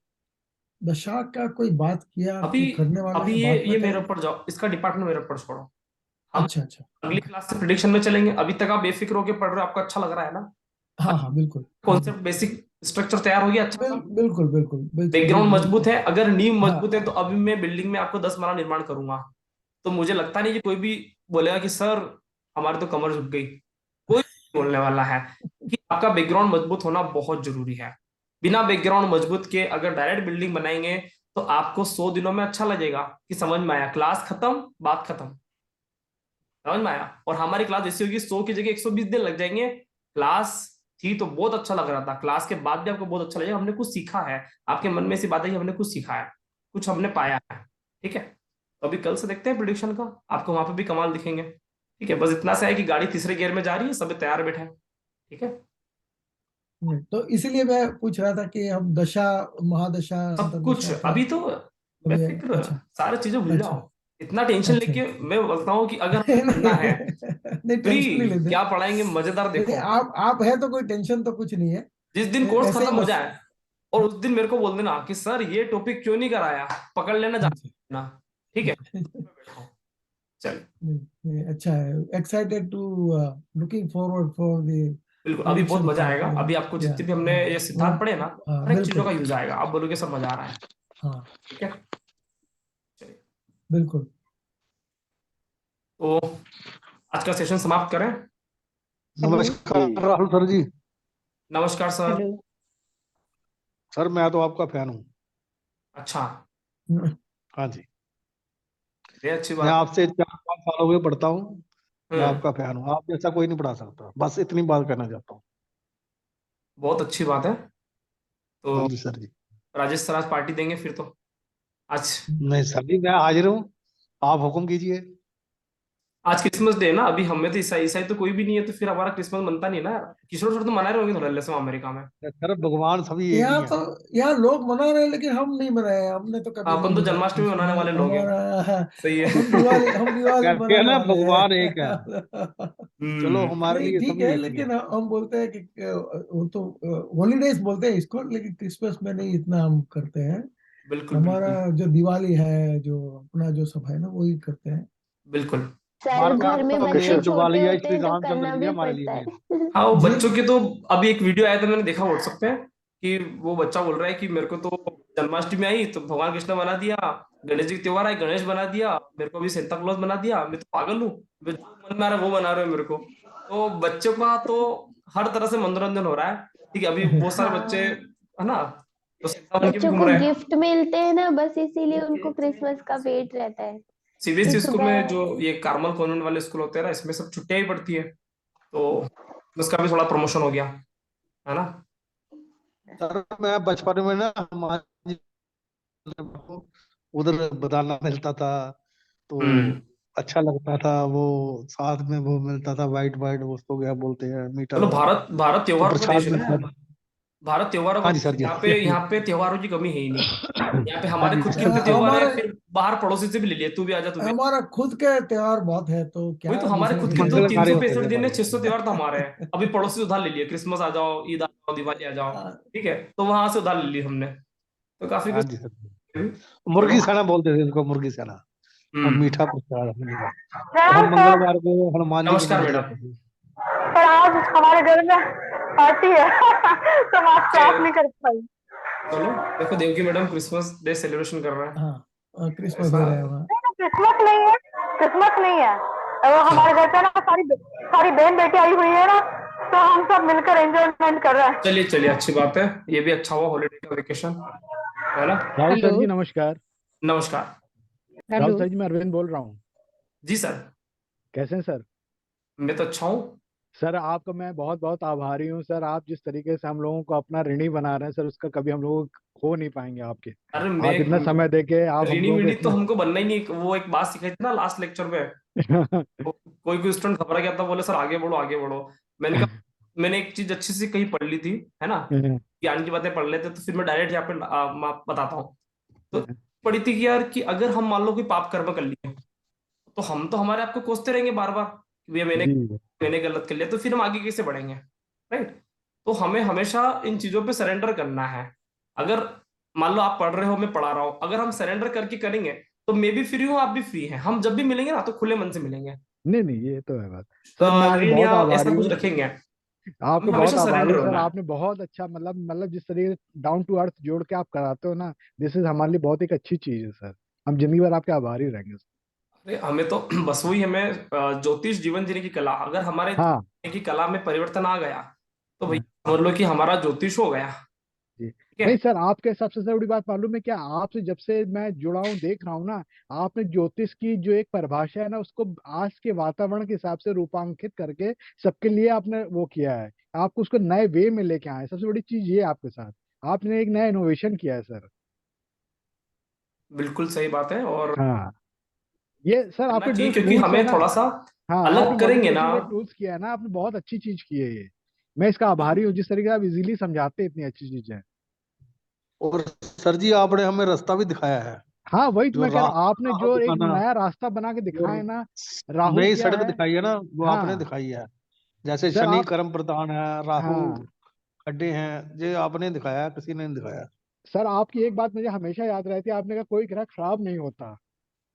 दशा का कोई बात किया अभी कि करने वाले अभी हैं, ये बाद में मेरे करें? ऊपर जाओ, इसका डिपार्टमेंट मेरे ऊपर छोड़ो। हम अच्छा अच्छा, अगली ओके। क्लास से प्रिडिक्शन में चलेंगे। अभी तक आप बेफिक्र होकर पढ़ रहे हो, आपको अच्छा लग रहा है ना? हाँ हाँ, बिल्कुल। कॉन्सेप्ट बेसिक स्ट्रक्चर तैयार हो गया अच्छा सा। बिल्कुल बिल्कुल बिल्कुल, बैकग्राउंड मजबूत है। अगर नींव हाँ मजबूत है तो अभी मैं बिल्डिंग में आपको 10 माला निर्माण करूंगा, तो मुझे लगता नहीं कि कोई भी बोलेगा कि सर हमारी तो कमर झुक गई। कोई नहीं बोलने वाला है कि आपका बैकग्राउंड मजबूत होना बहुत जरूरी है। बिना बैकग्राउंड मजबूत के अगर डायरेक्ट बिल्डिंग बनाएंगे तो आपको 100 दिनों में अच्छा लगेगा कि समझ में आया, क्लास खत्म, बात खत्म। समझ में आया? और हमारी क्लास ऐसी होगी 100 की जगह 120 दिन लग जाएंगे। क्लास थी तो बहुत अच्छा लग रहा था, क्लास के बाद भी आपको बहुत अच्छा लगेगा, हमने कुछ सीखा है, आपके मन में ऐसी बात है कि हमने कुछ सीखा है, कुछ हमने पाया है। ठीक है। तो अभी कल से देखते हैं प्रिडिक्शन का, आपको वहां पे भी कमाल दिखेंगे। ठीक है, बस इतना सा है कि गाड़ी तीसरे गियर में जा रही है, सब तैयार बैठे हैं। ठीक है। तो इसीलिए मैं पूछ रहा था कि हम दशा, महादशा, सब कुछ अंतरदशा का अभी तो अभी है। बेफिक्र, अच्छा सारी चीजें भूल अच्छा जाओ। इतना टेंशन अच्छा लेके अच्छा। मैं बोलता हूँ कि अगर हमें पढ़ना है, नहीं, फ्री, टेंशन नहीं लेते। क्या पढ़ाएंगे मजेदार नहीं, देखो। आप है तो कोई टेंशन तो कुछ नहीं है। जिस दिन कोर्स ऐसे ही खत्म हो बस। जाए और उस दिन मेरे को बोल देना कि सर ये टॉपिक क्यों नहीं कराया, पकड़ लेना जाना। ठीक है। चल, अच्छा है, excited to, looking forward for the बिल्कुल अभी बहुत प्रेडिक्शन मजा पार्ट। आएगा। अभी आपको या जितने भी हमने ये सिद्धांत पढ़े ना, हाँ, हर एक चीजों बिल्कुल। का यूज आएगा, आप बोलोगे सर मजा आ रहा है। हाँ, ठीक है। चलिए, बिल्कुल। तो आज का सेशन समाप्त करें। हेलो। नमस्कार राहुल सर जी। नमस्कार सर। हेलो। सर मैं तो आपका फैन हूँ। अच्छा, हाँ जी, ये अच्छी मैं बात है। आपसे 4-5 साल हो गए पढ़ता हूँ। मैं हम्म, आपका फैन हूँ, आप जैसा कोई नहीं पढ़ा सकता, बस इतनी बात कहना चाहता हूँ। बहुत अच्छी बात है। हाँ तो जी सर जी। राजेश सर आज पार्टी देंगे फिर तो आज। नहीं सर जी, मैं हाजिर हूँ, आप हुक्म कीजिए। आज क्रिसमस डे है ना, अभी हमें तो ईसाई ईसाई तो कोई भी नहीं है, तो फिर हमारा क्रिसमस मनता नहीं है ना। किशोर सर तो मना रहे होंगे थोड़ा से अमेरिका में। सर भगवान सभी एक ही यहाँ हैं। तो, यहाँ लोग मना रहे हैं, लेकिन हम नहीं मनाए, हमने तो कभी नहीं अपन तो मनाया जन्माष्टमी मनाने क्रिसमस वाले लोग हैं। हमारा। सही है। हम दिवाली कहते हैं मनाने ना वाले भगवान एक है। हैं। चलो हम्म, हमारे नहीं, लिए ठीक सभी है, एक ही लेकिन हैं। हम बोलते हैं कि वो तो हॉलीडेज बोलते हैं इसको, लेकिन क्रिसमस में नहीं इतना हम करते हैं। बिल्कुल हमारा बिल्कुल जो दिवाली है, जो अपना जो सब है ना, वही करते हैं। बिल्कुल। सर, हमारे घर में पास बच्चे देव किशोर, छोटे दिवाली है, होते श्री हैं तो रामचंद्र करना जी भी हमारे लिए पड़ता मेन। है। हाँ, वो जी, बच्चों के तो अभी एक वीडियो आया था, मैंने देखा व्हाट्सएप पे कि वो बच्चा बोल रहा है कि मेरे को तो जन्माष्टमी आई तो भगवान कृष्ण बना दिया, गणेश जी का त्योहार आए गणेश बना दिया, मेरे को भी सेंटा क्लॉज बना दिया, मैं तो पागल हूँ, मैं जो मन में आ रहा है वो बना रहे हो मेरे को। तो बच्चों का तो हर तरह से मनोरंजन हो रहा है। ठीक है, अभी बहुत सारे बच्चे हाँ, है ना, तो सेंटा बन के भी बच्चों घूम को रहे हैं। गिफ्ट मिलते हैं ना, बस इसीलिए उनको क्रिसमस का वेट रहता है कि सीबीएसई स्कूल में सुबह। जो ये कार्मल कॉन्वेंट वाले स्कूल होते हैं ना, इसमें सब छुट्टियां ही पड़ती है, तो उसका भी थोड़ा प्रमोशन हो गया, है ना। सर मैं बचपन में ना हमारे उधर बनाना मिलता था, तो हम्म। अच्छा लगता था वो। साथ में वो मिलता था वाइट वाइट, उसको क्या बोलते हैं, मीठा चलो, सा, भारत भारत तो त्योहारों का देश प्रसाद है ना। मिलता था। भारत त्योहारों का हाँ जी देश सर है। जी, यहाँ हाँ पे जी, हाँ यहाँ पे त्योहारों की कमी है ही नहीं। यहाँ पे हाँ हमारे जी खुद के सर अपने जी। त्योहार है, हमारे फिर बाहर पड़ोसी से भी ले लिए, तू भी आजा तू भी आजा। हमारा खुद के त्योहार बहुत है, तो वही तो, क्या हमारे दूसरे खुद के के तो मंगल तीन कार्य सौ होते पैंसठ थे दिन है, हमारे। 600 त्योहार तो हमारे हैं। अभी पड़ोसी से उधार ले लिए, क्रिसमस आ जाओ, ईद आ जाओ, दिवाली आ जाओ। ठीक है, तो वहां से उधार ले ली हमने, तो काफी हाँ कुछ। जी सर जी। चलो। मुर्गी सेना बोलते थे इसको, मुर्गी सेना। और हम्म। मीठा प्रसाद हमने का। तो हम प्रणाम सर। मंगलवार को हनुमान जी को नमस्कार मंदिर मैडम। जाते थे। पर आज हमारे घर में पार्टी है तो हम आज क्लास नहीं कर पाई। चलो, देखो Devaki madam Christmas day celebration कर रहे हैं। हाँ, क्रिसमस ऐसा दे रहे हैं वहाँ। क्रिसमस नहीं है, क्रिसमस नहीं है। और अच्छा। हमारे घर पे ना सारी सारी बहन बेटी आई हुई है ना, तो हम हम सब मिलकर एंजॉयमेंट कर रहे हैं। चलिए चलिए, अच्छी बात है, ये भी अच्छा हुआ, हॉलीडे का वेकेशन है ना। Rahul sir hello. जी नमस्कार। नमस्कार। राहुल हेलो। सर जी मैं अरविंद बोल रहा हूँ। जी सर, कैसे हैं सर? मैं तो अच्छा हूँ। सर आपका मैं बहुत बहुत आभारी हूँ सर। आप जिस तरीके से हम लोगों को अपना ऋणी बना रहे हैं सर, उसका कभी हम लोग खो नहीं पाएंगे आपके। अरे आप इतना समय देके आप हम ऋणी लोगों को विणी तो इतना हमको बनना ही नहीं। वो एक बात सिखाई थी ना लास्ट लेक्चर में, कोई कोई स्टूडेंट घबरा गया था, बोले सर आगे बढ़ो आगे बढ़ो। मैंने कहा मैंने एक चीज अच्छी सी कहीं पढ़ ली थी, है ना, ज्ञान की बातें पढ़ लेते, तो फिर मैं डायरेक्ट यहाँ पे बताता हूँ। तो पढ़ी थी कि यार, कि अगर हम मान लो कोई पाप कर्म कर लिए, तो हम तो हमारे आप को कोसते रहेंगे बार बार कि भैया जी मैंने गलत कर लिया, तो फिर हम आगे कैसे बढ़ेंगे, राइट। तो हमें हमेशा इन चीजों पे सरेंडर करना है। अगर मान लो आप पढ़ रहे हो, मैं पढ़ा रहा हूँ, अगर हम सरेंडर करके करेंगे तो मैं भी फ्री हूँ, आप भी फ्री हैं, हम जब भी मिलेंगे ना तो खुले मन से मिलेंगे। नहीं नहीं, ये तो है बात। सर मैं आपके ऋण बहुत या आभारी ऐसा कुछ हूँ। रखेंगे, आपके हमें बहुत हमेशा आभारी सरेंडर हूँ सर। होना है। आपने बहुत अच्छा मतलब जिस तरीके डाउन टू अर्थ जोड़ के आप कराते हो ना, दिस इज हमारे लिए बहुत एक अच्छी चीज है सर। हम जिंदगी भर आपके आभारी रहेंगे सर। अरे हमें तो बस वही, हमें ज्योतिष जीवन जीने की कला, अगर हमारे हाँ जीने की कला में परिवर्तन आ गया तो हाँ, भैया समझ लो कि हमारा ज्योतिष हो गया। जी। ठीक है। नहीं सर, आपके सबसे बड़ी बात मालूम है क्या? आपसे जब से मैं जुड़ा हूँ देख रहा हूँ ना, आपने ज्योतिष की जो एक परिभाषा है ना, उसको आज के वातावरण के हिसाब से रूपांकित करके सबके लिए आपने वो किया है। आपको उसको नए वे में लेके आए, सबसे बड़ी चीज ये है आपके साथ। आपने एक नया इनोवेशन किया है सर। बिल्कुल सही बात है, और हाँ, ये सर करना आपके चाहिए, जो क्योंकि टूल्स है हमें ना, थोड़ा सा हाँ आपने अलग करेंगे ना। मॉडिफिकेशन के टूल्स किया है ना, आपने बहुत अच्छी चीज की है ये। मैं इसका आभारी हूँ, जिस तरीके से आप इजीली समझाते हैं इतनी अच्छी चीजें। और सर जी आपने हमें रास्ता भी दिखाया है, हाँ वही तो जो मैं कह राह रहा हूँ, आपने राह जो एक दिखाना, नया रास्ता बना के जो दिखाया है ना। राहु नई क्या सड़क है? दिखाई है ना, वो आपने हाँ दिखाई है। जैसे सर शनि आप, कर्म प्रधान है, राहु हाँ खड्डे हैं, ये आपने दिखाया, किसी ने नहीं दिखाया। सर आपकी एक बात मुझे हमेशा याद रहती है, आपने कहा कोई ग्रह खराब नहीं होता,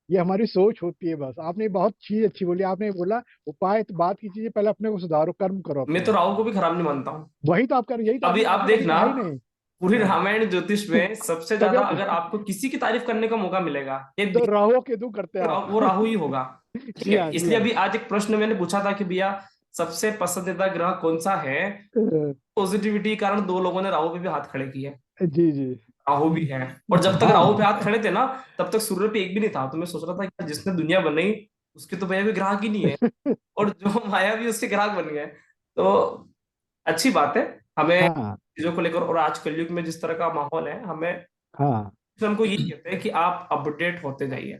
ये हमारी सोच होती है बस। आपने बहुत चीज अच्छी बोली, आपने बोला उपाय तो बात की चीजें, पहले अपने को सुधारो, कर्म करो मैं अपने। तो राहु को भी खराब नहीं मानता हूँ। वही तो आप कर, यही तो अभी आपने आप आपने कभी देखना, कहा ही नहीं। पूरी हाँ रामायण ज्योतिष में सबसे तभी ज्यादा आप अगर आपको किसी की तारीफ करने का मौका मिलेगा, एक तो राहु केतु करते हैं आप। वो राहु ही होगा। ठीक जी है, हाँ जी इसलिए हाँ। अभी आज एक प्रश्न मैंने पूछा था कि भैया सबसे पसंदीदा ग्रह कौन सा है। पॉजिटिविटी के कारण दो लोगों ने राहु पे भी हाथ खड़े किए। जी जी। राहु भी है, और जब तक राहु पे हाँ हाथ खड़े थे ना, तब तक सूर्य पे एक भी नहीं था। तो मैं सोच रहा था कि जिसने दुनिया बनाई उसके तो भैया कोई ग्राहक ही नहीं है, और जो माया भी उसके ग्राहक बन गए। तो अच्छी बात है, हमें हाँ चीजों को लेकर, और आज कलयुग में जिस तरह का माहौल है, हमें हाँ। हमको यही कहते हैं कि आप अपडेट होते जाइए।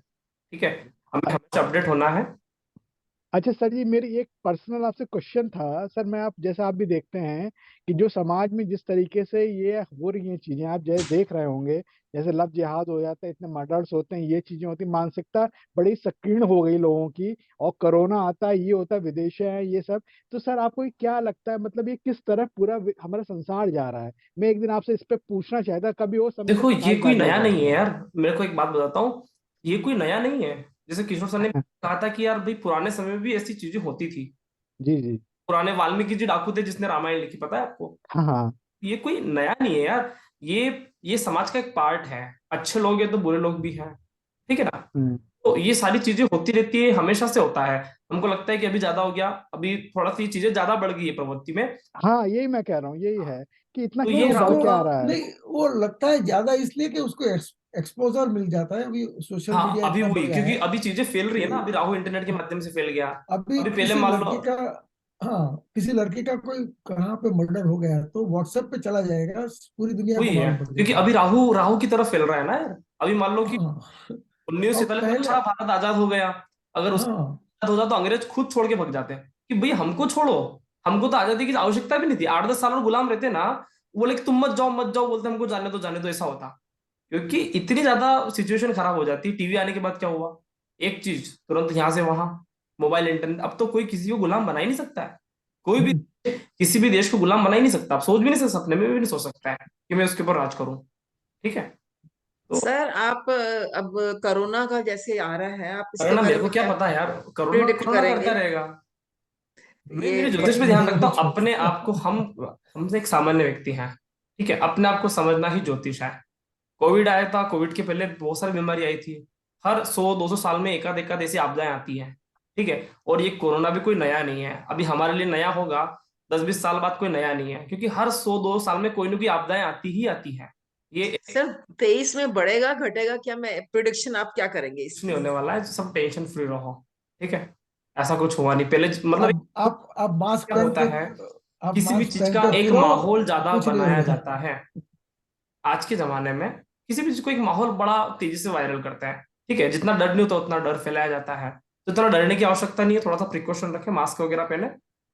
ठीक है, हमें हमेशा अपडेट होना है। अच्छा सर जी, मेरी एक पर्सनल आपसे क्वेश्चन था सर। मैं आप जैसे आप भी देखते हैं कि जो समाज में जिस तरीके से ये हो रही हैं चीजें, आप जैसे देख रहे होंगे, जैसे लव जिहाद हो जाता है, इतने मर्डर्स होते हैं, ये चीजें होती, मानसिकता बड़ी संकीर्ण हो गई लोगों की, और कोरोना आता है, ये होता है, विदेश है ये सब। तो सर आपको ये क्या लगता है, मतलब ये किस तरह पूरा हमारा संसार जा रहा है? मैं एक दिन आपसे इस पे पूछना चाहता, कभी वो समय पे देखो ये कोई प्रकाशबाजी हो नया जाए। नहीं है यार, मेरे को एक बात बताता हूँ, ये कोई नया नहीं है। जैसे किशोर सर ने कहा था कि यार भाई पुराने समय में भी ऐसी चीजें होती थी। जी जी। पुराने वाल्मीकि जी डाकू थे जिसने रामायण लिखी, पता है आपको। हाँ हाँ। ये कोई नया नहीं है यार, ये समाज का एक पार्ट है। अच्छे लोग हैं तो बुरे लोग भी हैं, ठीक है ना। हम्म। तो ये सारी चीजें होती रहती है, हमेशा से होता है। हमको लगता है कि अभी ज्यादा हो गया, अभी थोड़ा सी चीजें ज्यादा बढ़ गई है प्रवृत्ति में। हाँ यही मैं कह रहा हूँ, यही है कि इतना तो नहीं ये क्यों बढ़ राहु, के उसको आ रहा है। नहीं, वो लगता है ज्यादा इसलिए कि उसको एक्सपोजर मिल जाता है। अभी सोशल हाँ मीडिया अभी इतना बढ़ वही, गया क्योंकि है अभी चीजें फैल रही है ना, कि अभी राहु इंटरनेट के माध्यम से फैल गया। अभी अभी पहले किसी मान लो, लड़की का, हाँ किसी लड़की का कोई कहाँ पे मर्डर हो गया तो व्हाट्सएप पे चला जाएगा, पूरी दुनिया को वही है, मालूम पड़ क्योंकि जाएगा। अभी राहु राहु की तरफ फैल रहा है ना यार। अभी मान लो कि हाँ 1947 और में पहले, अच्छा भारत आजाद हो गया, अगर उसका हाँ आजाद हो जाता तो अंग्रेज खुद छोड़ के भग जाते हैं कि भाई हमको छोड़ो, हमको तो आजादी की आवश्यकता भी नहीं थी। 8-10 साल और गुलाम रहते ना, वो बोले कि तुम मत जाओ, बोलते हमको जाने दो, ऐसा होता। क्योंकि इतनी ज्यादा सिचुएशन खराब हो जाती। टीवी आने के बाद क्या हुआ, एक चीज तुरंत यहाँ से वहां, मोबाइल इंटरनेट, अब तो कोई किसी को गुलाम बना ही नहीं सकता है। कोई भी किसी भी देश को गुलाम बना ही नहीं सकता। आप सोच भी नहीं सकते, सपने में भी नहीं सोच सकता है कि मैं उसके ऊपर राज करूं। ठीक है, तो सर आप अब कोरोना का जैसे आ रहा है, आप इसके कोरोना बारे मेरे को में क्या क्या पता है यार, कोरोना प्रिडिक्ट कोरोना करता करेंगे? रहेगा। मैं ये मेरे ज्योतिष पे ध्यान रखता नहीं हूँ, अपने आप को, हमसे एक सामान्य व्यक्ति हैं, ठीक है, अपने आप को समझना ही ज्योतिष है। कोविड आया था, कोविड के पहले बहुत सारी बीमारी आई थी। हर 100-200 साल में एकाध एकाध ऐसी आपदाएं आती हैं। ठीक है, और ये कोरोना भी कोई नया नहीं है, अभी हमारे लिए नया होगा 10-20 साल बाद कोई नया नहीं है, क्योंकि हर 100-2 साल में कोई ना कोई आपदाएं आती ही आती है। ये सर 23 में बढ़ेगा घटेगा क्या, मैं प्रिडिक्शन आप क्या करेंगे कुछ नहीं इसकी? होने वाला है, सब टेंशन फ्री रहो, ठीक है। ऐसा कुछ हुआ नहीं पहले, मतलब आप मास्क क्या पहन होता के है, आप किसी भी मास्क चीज पहन का के एक फिरो, माहौल ज्यादा कुछ नहीं बनाया होगा। जाता है आज के जमाने में। किसी भी चीज को एक माहौल बड़ा तेजी से वायरल करता है, ठीक है। जितना डर नहीं होता उतना डर फैलाया जाता है, तो इतना डरने की आवश्यकता नहीं है। थोड़ा सा प्रिकॉशन रखें, मास्क वगैरह पहने,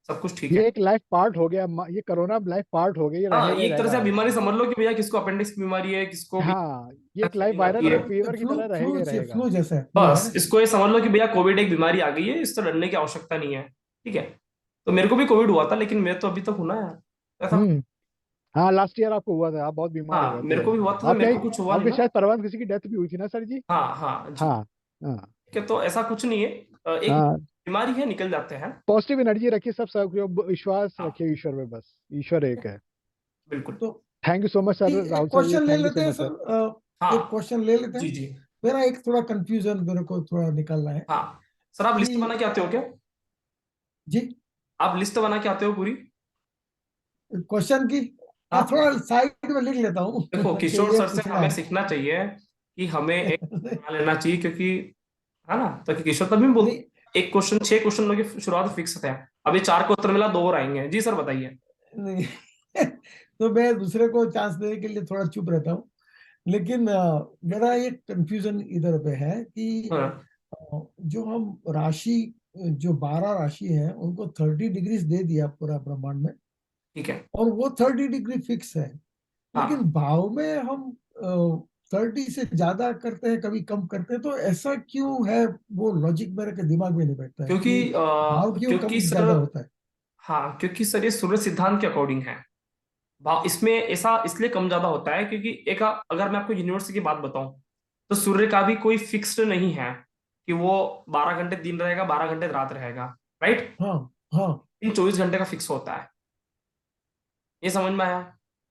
सब कुछ ठीक है। ये एक लाइफ पार्ट हो गया, ये कोरोना लाइफ पार्ट हो गया, ये हाँ, रहेगा ये ही एक तरह रहेगा से आप अब। बीमारी समझ लो कि भैया किसको अपेंडिक्स की बीमारी है, किसको भी हाँ, ये एक लाइफ फीलिंग आती वायरल है। और फीवर की फ्लू तरह रहेगा फ्लू ही रहेगा। फ्लू जैसा फ्लू है बस ना। इसको ये समझ लो कि भैया कोविड एक बीमारी आ गई है, इससे डरने की आवश्यकता नहीं है, ठीक है। तो मेरे को भी कोविड हुआ था, लेकिन मैं तो अभी तक हूं ना यार, ऐसा। हम्म। हाँ, लास्ट ईयर आपको हुआ था, आप बहुत बीमार हो हाँ, गए मेरे थे। को भी हुआ था, तो आपके मेरे को कुछ हुआ नहीं आपके ना। शायद परिवार में किसी की डेथ भी हुई थी ना सर जी? हाँ हाँ जी, हाँ। हाँ। ठीक है। तो ऐसा कुछ नहीं है, एक हाँ, बीमारी है, निकल जाते हैं। पॉजिटिव एनर्जी रखिए, सब विश्वास हाँ रखिए ईश्वर में, बस ईश्वर एक है। बिल्कुल। तो thank you so much sir, ठीक, एक राहुल सर जी, क्वेश्चन ले थैंक यू लेते सो हैं मच सर। सर, एक हाँ क्वेश्चन ले लेते जी हैं। जी। मेरा एक थोड़ा कंफ्यूजन मेरे को थोड़ा निकलना है हाँ सर, आप लिस्ट बना कि के आते हो क्या? जी, आप लिस्ट बना के आते हो पूरी? क्वेश्चन की हाँ, हाँ, थोड़ा साइड में लिख लेता हूँ देखो कि किशोर ये सर से पूछना हमें है। सीखना चाहिए कि हमें एक बना लेना चाहिए, क्योंकि है ना, तो किशोर तभी बोलते नहीं हैं, एक क्वेश्चन 6 क्वेश्चन की शुरुआत फिक्स है। अभी 4 को उत्तर मिला, 2 और आएंगे। जी सर बताइए। नहीं तो मैं दूसरे को चांस देने के लिए थोड़ा चुप रहता हूँ। लेकिन मेरा ये कंफ्यूजन इधर पे है कि हाँ जो हम राशि, जो 12 राशि है उनको 30 डिग्री दे दिया पूरा ब्रह्मांड में, ठीक है। और वो 30 डिग्री फिक्स है। लेकिन हाँ, भाव में हम 30 से ज्यादा करते हैं, कभी कम करते हैं, तो ऐसा क्यों है? वो लॉजिक मेरे के दिमाग में नहीं बैठता है क्योंकि कि भाव क्यों क्योंकि कम सर, ज्यादा होता है। हाँ क्योंकि सर ये सूर्य सिद्धांत के अकॉर्डिंग है। भाव इसमें ऐसा इसलिए कम ज्यादा होता है क्योंकि एक, अगर मैं आपको यूनिवर्स की बात बताऊं, तो सूर्य का भी कोई फिक्स्ड नहीं है कि वो 12 घंटे दिन रहेगा, 12 घंटे रात रहेगा, राइट। हाँ हाँ दिन 24 घंटे का फिक्स होता है, ये समझ में आया?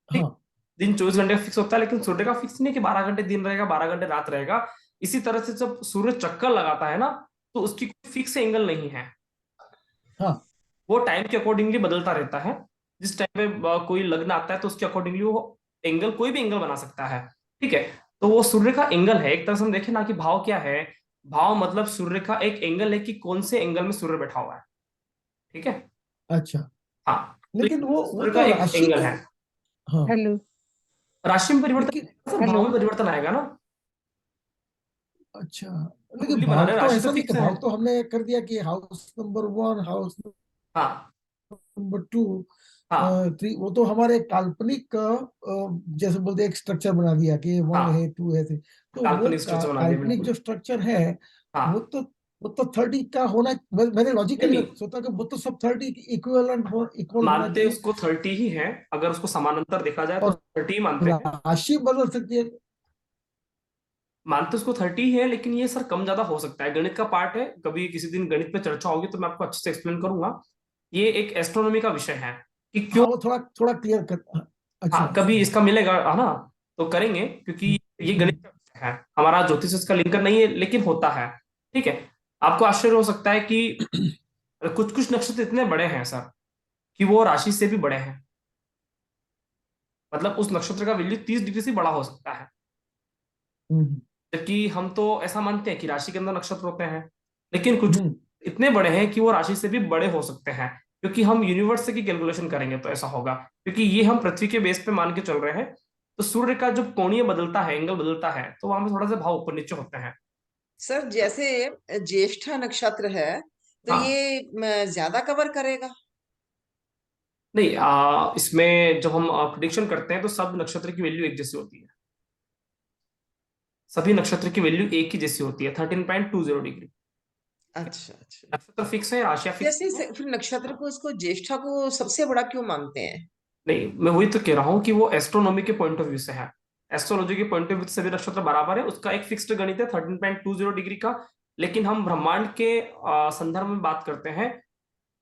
ठीक। हाँ। दिन 24 घंटे का फिक्स होता है, लेकिन सूर्य का फिक्स नहीं कि 12 घंटे दिन रहेगा, 12 घंटे रात रहेगा। इसी तरह से जब सूर्य चक्कर लगाता है ना, तो उसकी कोई फिक्स एंगल नहीं है, हाँ वो टाइम के अकॉर्डिंगली बदलता रहता है। जिस टाइम पे कोई लग्न आता है, तो उसके अकॉर्डिंगली वो एंगल, कोई भी एंगल बना सकता है, ठीक है। तो वो सूर्य का एंगल है, एक तरह से हम देखें ना कि भाव क्या है। भाव मतलब सूर्य का एक एंगल है कि कौन से एंगल में सूर्य बैठा हुआ है, ठीक है। अच्छा, हाँ, तो लेकिन ये वो सूर्य का तो एक राशि एंगल का। है। हाँ, हेलो। राशि में परिवर्तन लेकिन आएगा, सर भाव हेलो। में परिवर्तन आएगा ना। अच्छा, हम लेकिन कुंडली बना भाव रहे हैं, तो राशि तो ऐसा नहीं कि फिक्स है। भाव तो हमने कर दिया कि हाउस नंबर 1, हाउस हाँ नंबर 2, हाँ 3, वो तो हमारे काल्पनिक जैसे बोलते हैं एक स्ट्रक्चर बना दिया कि 1 है, हाँ, 2 है, 3। तो वो काल्पनिक स्ट्रक्चर बना दिया काल्पनिक बिल्कुल। जो स्ट्रक्चर है वो हाँ, तो वो तो 30 का होना। मैंने नहीं लॉजिकली नहीं, सोचा कि वो तो सब 30 इक्वल होना मानते चाहिए। उसको 30 ही है, अगर उसको समानांतर देखा जाए तो और 30 मानते हैं। राशि बदल सकती है। मानते उसको 30 है, लेकिन ये सर कम ज्यादा हो सकता है, गणित का पार्ट है। कभी किसी दिन गणित पे चर्चा होगी तो मैं आपको अच्छे से एक्सप्लेन करूंगा। ये एक एस्ट्रोनॉमी का विषय है कि क्यों। हाँ, वो थोड़ा थोड़ा क्लियर कर। हाँ, अच्छा हाँ, कभी इसका मिलेगा है ना, तो करेंगे, क्योंकि ये गणित का विषय है, हमारा ज्योतिष इसका लिंकर नहीं है, लेकिन होता है, ठीक है। आपको आश्चर्य हो सकता है कि कुछ कुछ नक्षत्र इतने बड़े हैं सर कि वो राशि से भी बड़े हैं। मतलब उस नक्षत्र का वैल्यू 30 डिग्री से बड़ा हो सकता है। हम्म जबकि हम तो ऐसा मानते हैं कि राशि के अंदर नक्षत्र होते हैं, लेकिन कुछ हम्म इतने बड़े हैं कि वो राशि से भी बड़े हो सकते हैं। क्योंकि हम यूनिवर्स की कैलकुलेशन करेंगे तो ऐसा होगा, क्योंकि ये हम पृथ्वी के बेस पे मान के चल रहे हैं। तो सूर्य का जब कोणीय बदलता है, एंगल बदलता है, तो वहां पे थोड़ा सा भाव ऊपर नीचे होते हैं। सर जैसे ज्येष्ठा नक्षत्र है तो हाँ, ये ज्यादा कवर करेगा? नहीं, इसमें जब हम प्रिडिक्शन करते हैं तो सब नक्षत्र की वैल्यू एक जैसी होती है। सभी नक्षत्र की वैल्यू एक ही जैसी होती है, 13.20 डिग्री। अच्छा अच्छा। नक्षत्र फिक्स है, राशियां फिक्स जैसे है। फिर नक्षत्र को, इसको ज्येष्ठा को सबसे बड़ा क्यों मानते हैं? नहीं, मैं वही तो कह रहा हूँ कि वो एस्ट्रोनॉमी के पॉइंट ऑफ व्यू से है। एस्ट्रोलॉजी के पॉइंट ऑफ व्यू से सभी नक्षत्र बराबर है, उसका एक फिक्स्ड गणित है 13.20 डिग्री का। लेकिन हम ब्रह्मांड के संदर्भ में बात करते हैं,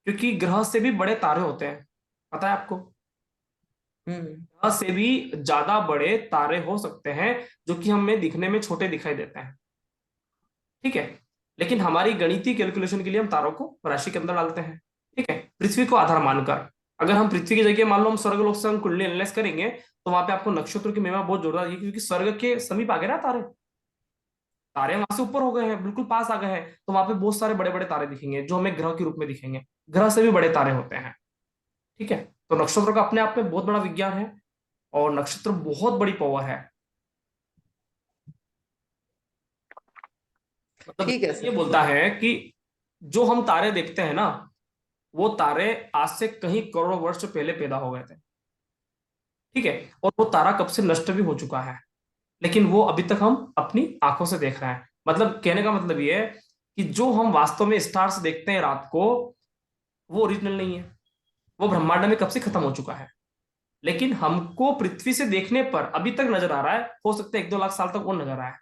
क्योंकि ग्रह से भी बड़े तारे होते हैं, पता है आपको। हम्म। ग्रह से भी ज्यादा बड़े तारे हो सकते हैं, जो कि हमें दिखने में छोटे दिखाई देते हैं, ठीक है। लेकिन हमारी गणितीय कैलकुलेशन के लिए हम तारों को राशि के अंदर डालते हैं, ठीक है, पृथ्वी को आधार मानकर। अगर हम पृथ्वी की जगह मान लो हम स्वर्ग लोक से हम कुंडली एनालाइज करेंगे तो वहां पे आपको नक्षत्रों की महिमा बहुत जोरदार दिखेगी, क्योंकि स्वर्ग के समीप आ गए ना तारे, तारे वहां से ऊपर हो गए हैं, बिल्कुल पास आ गए हैं, तो वहां पे बहुत सारे बड़े बड़े तारे दिखेंगे जो हमें ग्रह के रूप में दिखेंगे, ग्रह से भी बड़े तारे होते हैं। ठीक है, तो नक्षत्रों का अपने आप में बहुत बड़ा विज्ञान है, और नक्षत्र बहुत बड़ी पावर है। मतलब ठीक है ये सर। बोलता है कि जो हम तारे देखते हैं ना, वो तारे आज से कहीं करोड़ों वर्ष पहले पैदा हो गए थे। ठीक है, और वो तारा कब से नष्ट भी हो चुका है, लेकिन वो अभी तक हम अपनी आंखों से देख रहे हैं। मतलब कहने का मतलब ये है कि जो हम वास्तव में स्टार्स देखते हैं रात को, वो ओरिजिनल नहीं है, वो ब्रह्मांड में कब से खत्म हो चुका है, लेकिन हमको पृथ्वी से देखने पर अभी तक नजर आ रहा है। हो सकता है 1-2 लाख साल तक वो नजर आए,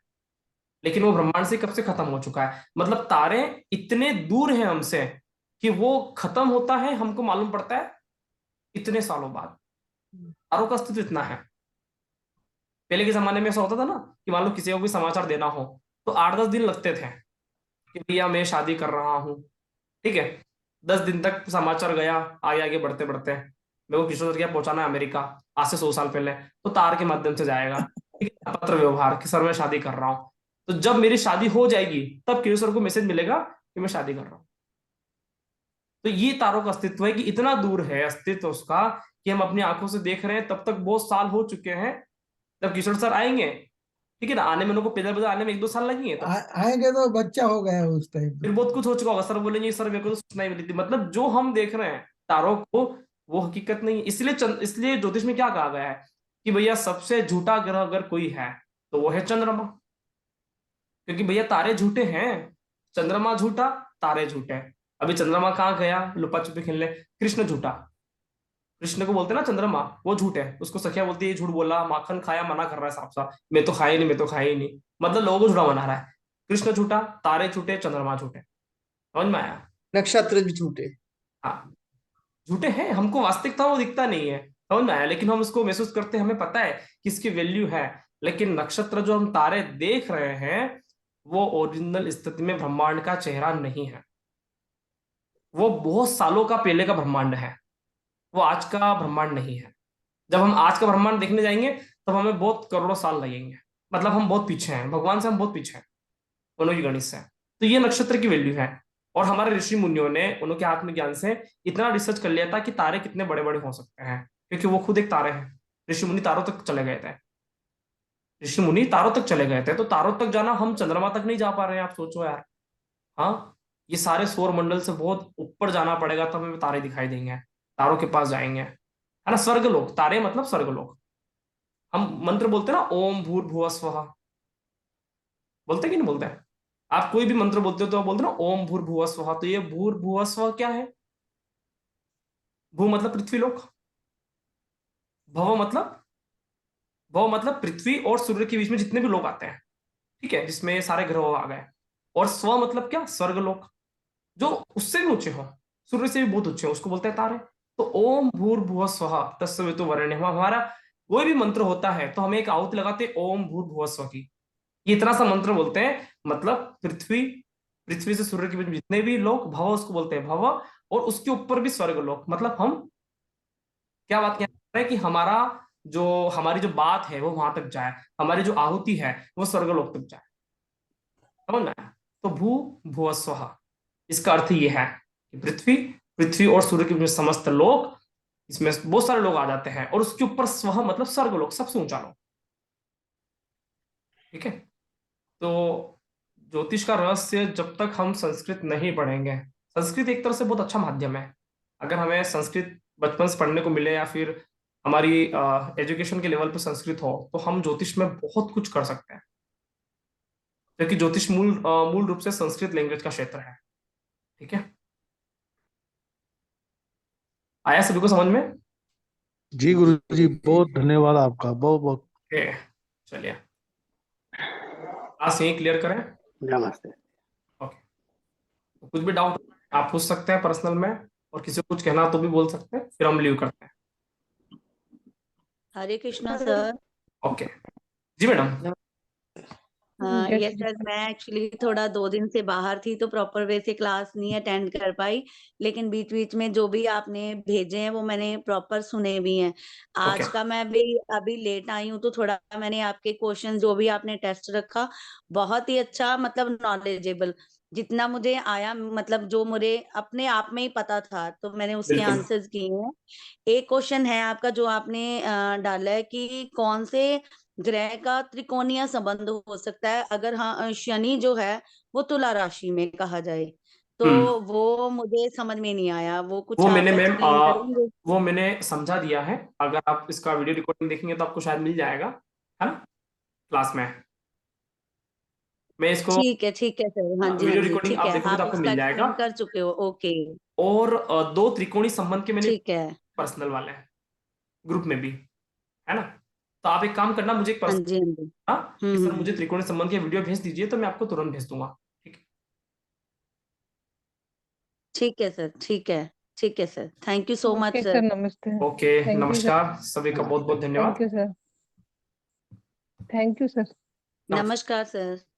लेकिन वो ब्रह्मांड से कब से खत्म हो चुका है। मतलब तारे इतने दूर हैं हमसे कि वो खत्म होता है हमको मालूम पड़ता है इतने सालों बाद। तारों का अस्तित्व इतना है। पहले के जमाने में ऐसा होता था ना कि मान लो किसी को कोई समाचार देना हो तो 8-10 दिन लगते थे कि भैया मैं शादी कर रहा हूँ। ठीक है, 10 दिन तक समाचार गया, आगे आगे बढ़ते बढ़ते मेरे को किशोर गया पहुंचाना है अमेरिका, आज से 100 साल पहले, तो तार के माध्यम से जाएगा। ठीक है, पत्र व्यवहार कि सर मैं शादी कर रहा हूँ, तो जब मेरी शादी हो जाएगी तब किशोर को मैसेज मिलेगा कि मैं शादी कर रहा हूँ। तो ये तारों का अस्तित्व है कि इतना दूर है अस्तित्व उसका कि हम अपनी आंखों से देख रहे हैं। तब तक बहुत साल हो चुके हैं, जब किशोर सर आएंगे, ठीक है ना, आने में उनको पैदल पैदल आने में 1-2 साल लगेंगे, तो आएंगे तो बच्चा हो गया है उस टाइम फिर पे। बहुत कुछ हो चुका होगा। सर बोलेंगे सर मेरे को तो सूचना ही मिली थी। मतलब जो हम देख रहे हैं तारों को, वो हकीकत नहीं है। इसलिए ज्योतिष में क्या कहा गया है कि भैया सबसे झूठा ग्रह अगर कोई है तो वो है चंद्रमा, क्योंकि भैया तारे झूठे हैं, चंद्रमा झूठा, तारे झूठे। अभी चंद्रमा कहाँ गया लुपा छुपी खेलने, कृष्ण झूठा, कृष्ण को बोलते हैं ना चंद्रमा, वो झूठ है। उसको सखिया बोलती है ये झूठ बोला, माखन खाया, मना कर रहा है साफ साफ, मैं तो खाया नहीं, मैं तो खाया ही नहीं। मतलब लोगों को झूठा बना रहा है। कृष्ण झूठा, तारे झूठे, चंद्रमा झूठे। समझ में आया? नक्षत्र भी झूठे। हाँ, झूठे हैं, हमको वास्तविकता वो दिखता नहीं है, समझ में आया, लेकिन हम उसको महसूस करते हैं, हमें पता है कि इसकी वैल्यू है। लेकिन नक्षत्र जो हम तारे देख रहे हैं वो ओरिजिनल स्थिति में ब्रह्मांड का चेहरा नहीं है, वो बहुत सालों का पहले का ब्रह्मांड है, वो आज का ब्रह्मांड नहीं है। जब हम आज का ब्रह्मांड देखने जाएंगे तब हमें बहुत करोड़ों साल लगेंगे। मतलब हम बहुत पीछे हैं, भगवान से हम बहुत पीछे हैं, उन्होंने गणित से। तो ये नक्षत्र की वैल्यू है। और हमारे ऋषि मुनियों ने उनके आत्मज्ञान से इतना रिसर्च कर लिया था कि तारे कितने बड़े बड़े हो सकते हैं, क्योंकि वो खुद एक तारे हैं। ऋषि मुनि तारों तक चले गए थे, ऋषि मुनि तारों तक चले गए थे। तो तारों तक जाना, हम चंद्रमा तक नहीं जा पा रहे हैं, आप सोचो यार। हाँ, ये सारे सौर मंडल से बहुत ऊपर जाना पड़ेगा तब हमें तारे दिखाई देंगे, तारों के पास जाएंगे, है ना। स्वर्गलोक, तारे मतलब स्वर्गलोक। हम मंत्र बोलते हैं ना, ओम भूर्भुवः स्वः, बोलते हैं कि नहीं बोलते हैं? आप कोई भी मंत्र बोलते हो तो आप बोलते हो ना ओम भूर्भुवः स्वः। तो ये भूर्भुवः स्वः क्या है? भू मतलब पृथ्वी लोक, भव मतलब, भव मतलब पृथ्वी और सूर्य के बीच में जितने भी लोग आते हैं, ठीक है, जिसमें सारे ग्रह आ गए। और स्व मतलब क्या? स्वर्ग लोक, जो उससे भी ऊंचे हो, सूर्य से भी बहुत ऊंचे हो, उसको बोलते हैं तारे। तो ओम भूर्भुवः स्वः तत्सवितुर्वरेण्यः, हमारा कोई भी मंत्र होता है तो हमें एक आहुति लगाते हैं ओम भूर्भुवः स्वः की। ये इतना सा मंत्र बोलते हैं। मतलब पृथ्वी, पृथ्वी से सूर्य के बीच में जितने भी लोग, भव उसको बोलते हैं भव, और उसके ऊपर भी स्वर्ग लोक। मतलब हम क्या बात कह रहे हैं कि हमारा जो, हमारी जो बात है वो वहां तक जाए, हमारी जो आहुति है वो स्वर्ग लोक तक जाए, समझ में आया? तो भू भुवः स्वः, इसका अर्थ ये है कि पृथ्वी, पृथ्वी और सूर्य के बीच में समस्त लोक, इसमें बहुत सारे लोग आ जाते हैं, और उसके ऊपर स्वः मतलब स्वर्ग लोक, सबसे ऊंचा लोक। ठीक है, तो ज्योतिष का रहस्य जब तक हम संस्कृत नहीं पढ़ेंगे, संस्कृत एक तरह से बहुत अच्छा माध्यम है। अगर हमें संस्कृत बचपन से पढ़ने को मिले या फिर हमारी एजुकेशन के लेवल पे संस्कृत हो तो हम ज्योतिष में बहुत कुछ कर सकते हैं, क्योंकि ज्योतिष मूल रूप से संस्कृत लैंग्वेज का क्षेत्र है। ठीक है, आया सभी को समझ में? जी गुरु जी, बहुत धन्यवाद आपका, बहुत बहुत। ओके, चलिए क्लास यही क्लियर करें। नमस्ते। ओके, तो कुछ भी डाउट आप पूछ सकते हैं पर्सनल में, और किसी को कुछ कहना हो तो भी बोल सकते हैं, फिर हम लीव करते हैं। हरे कृष्णा सर। ओके, जी मैडम। जय यस श्री सर, मैं एक्चुअली थोड़ा 2 दिन से बाहर थी तो प्रॉपर वे से क्लास नहीं अटेंड कर पाई, लेकिन बीच बीच में जो भी आपने भेजे हैं वो मैंने प्रॉपर सुने भी हैं। ओके आज का मैं भी अभी लेट आई हूँ तो थोड़ा मैंने आपके क्वेश्चन जो भी आपने टेस्ट रखा बहुत ही अच्छा, मतलब नॉलेजेबल जितना मुझे आया, मतलब जो मुझे अपने आप में ही पता था तो मैंने उसके बिल्कुल आंसर्स किए हैं। एक क्वेश्चन है आपका जो आपने डाला है कि कौन से ग्रह का त्रिकोणीय संबंध हो सकता है अगर हाँ शनि जो है वो तुला राशि में कहा जाए, तो हम्म वो मुझे समझ में नहीं आया, वो कुछ वो आप मैंने मैम एक्सप्लेन करेंगे? वो मैंने समझा दिया है। अगर आप इसका वीडियो रिकॉर्डिंग देखेंगे तो आपको शायद मिल जाएगा, है ना, क्लास में। मैं इसको ठीक है सर, हाँ जी हाँ वीडियो जी, रिकॉर्डिंग ठीक आप है, देखोगे तो आप आपको उसका मिल जाएगा। एक्सप्लेन कर चुके हो, ओके। और दो त्रिकोणीय संबंध के मैंने ठीक है, पर्सनल वाले हैं ग्रुप में भी, है ना। तो आप एक काम करना, मुझे एक हाँ पर्सनल जी हाँ जी, कि सर हम्म। मुझे त्रिकोणीय संबंध के वीडियो भेज दीजिए, तो मैं आपको तुरंत भेज दूंगा। ठीक है। ठीक है सर, ठीक है sir, thank you so much okay sir, sir. नमस्ते। Okay, thank you sir. नमस्कार सभी का बहुत बहुत थैंक धन्यवाद। You sir. Thank you sir. नमस्कार। नमस्कार सर।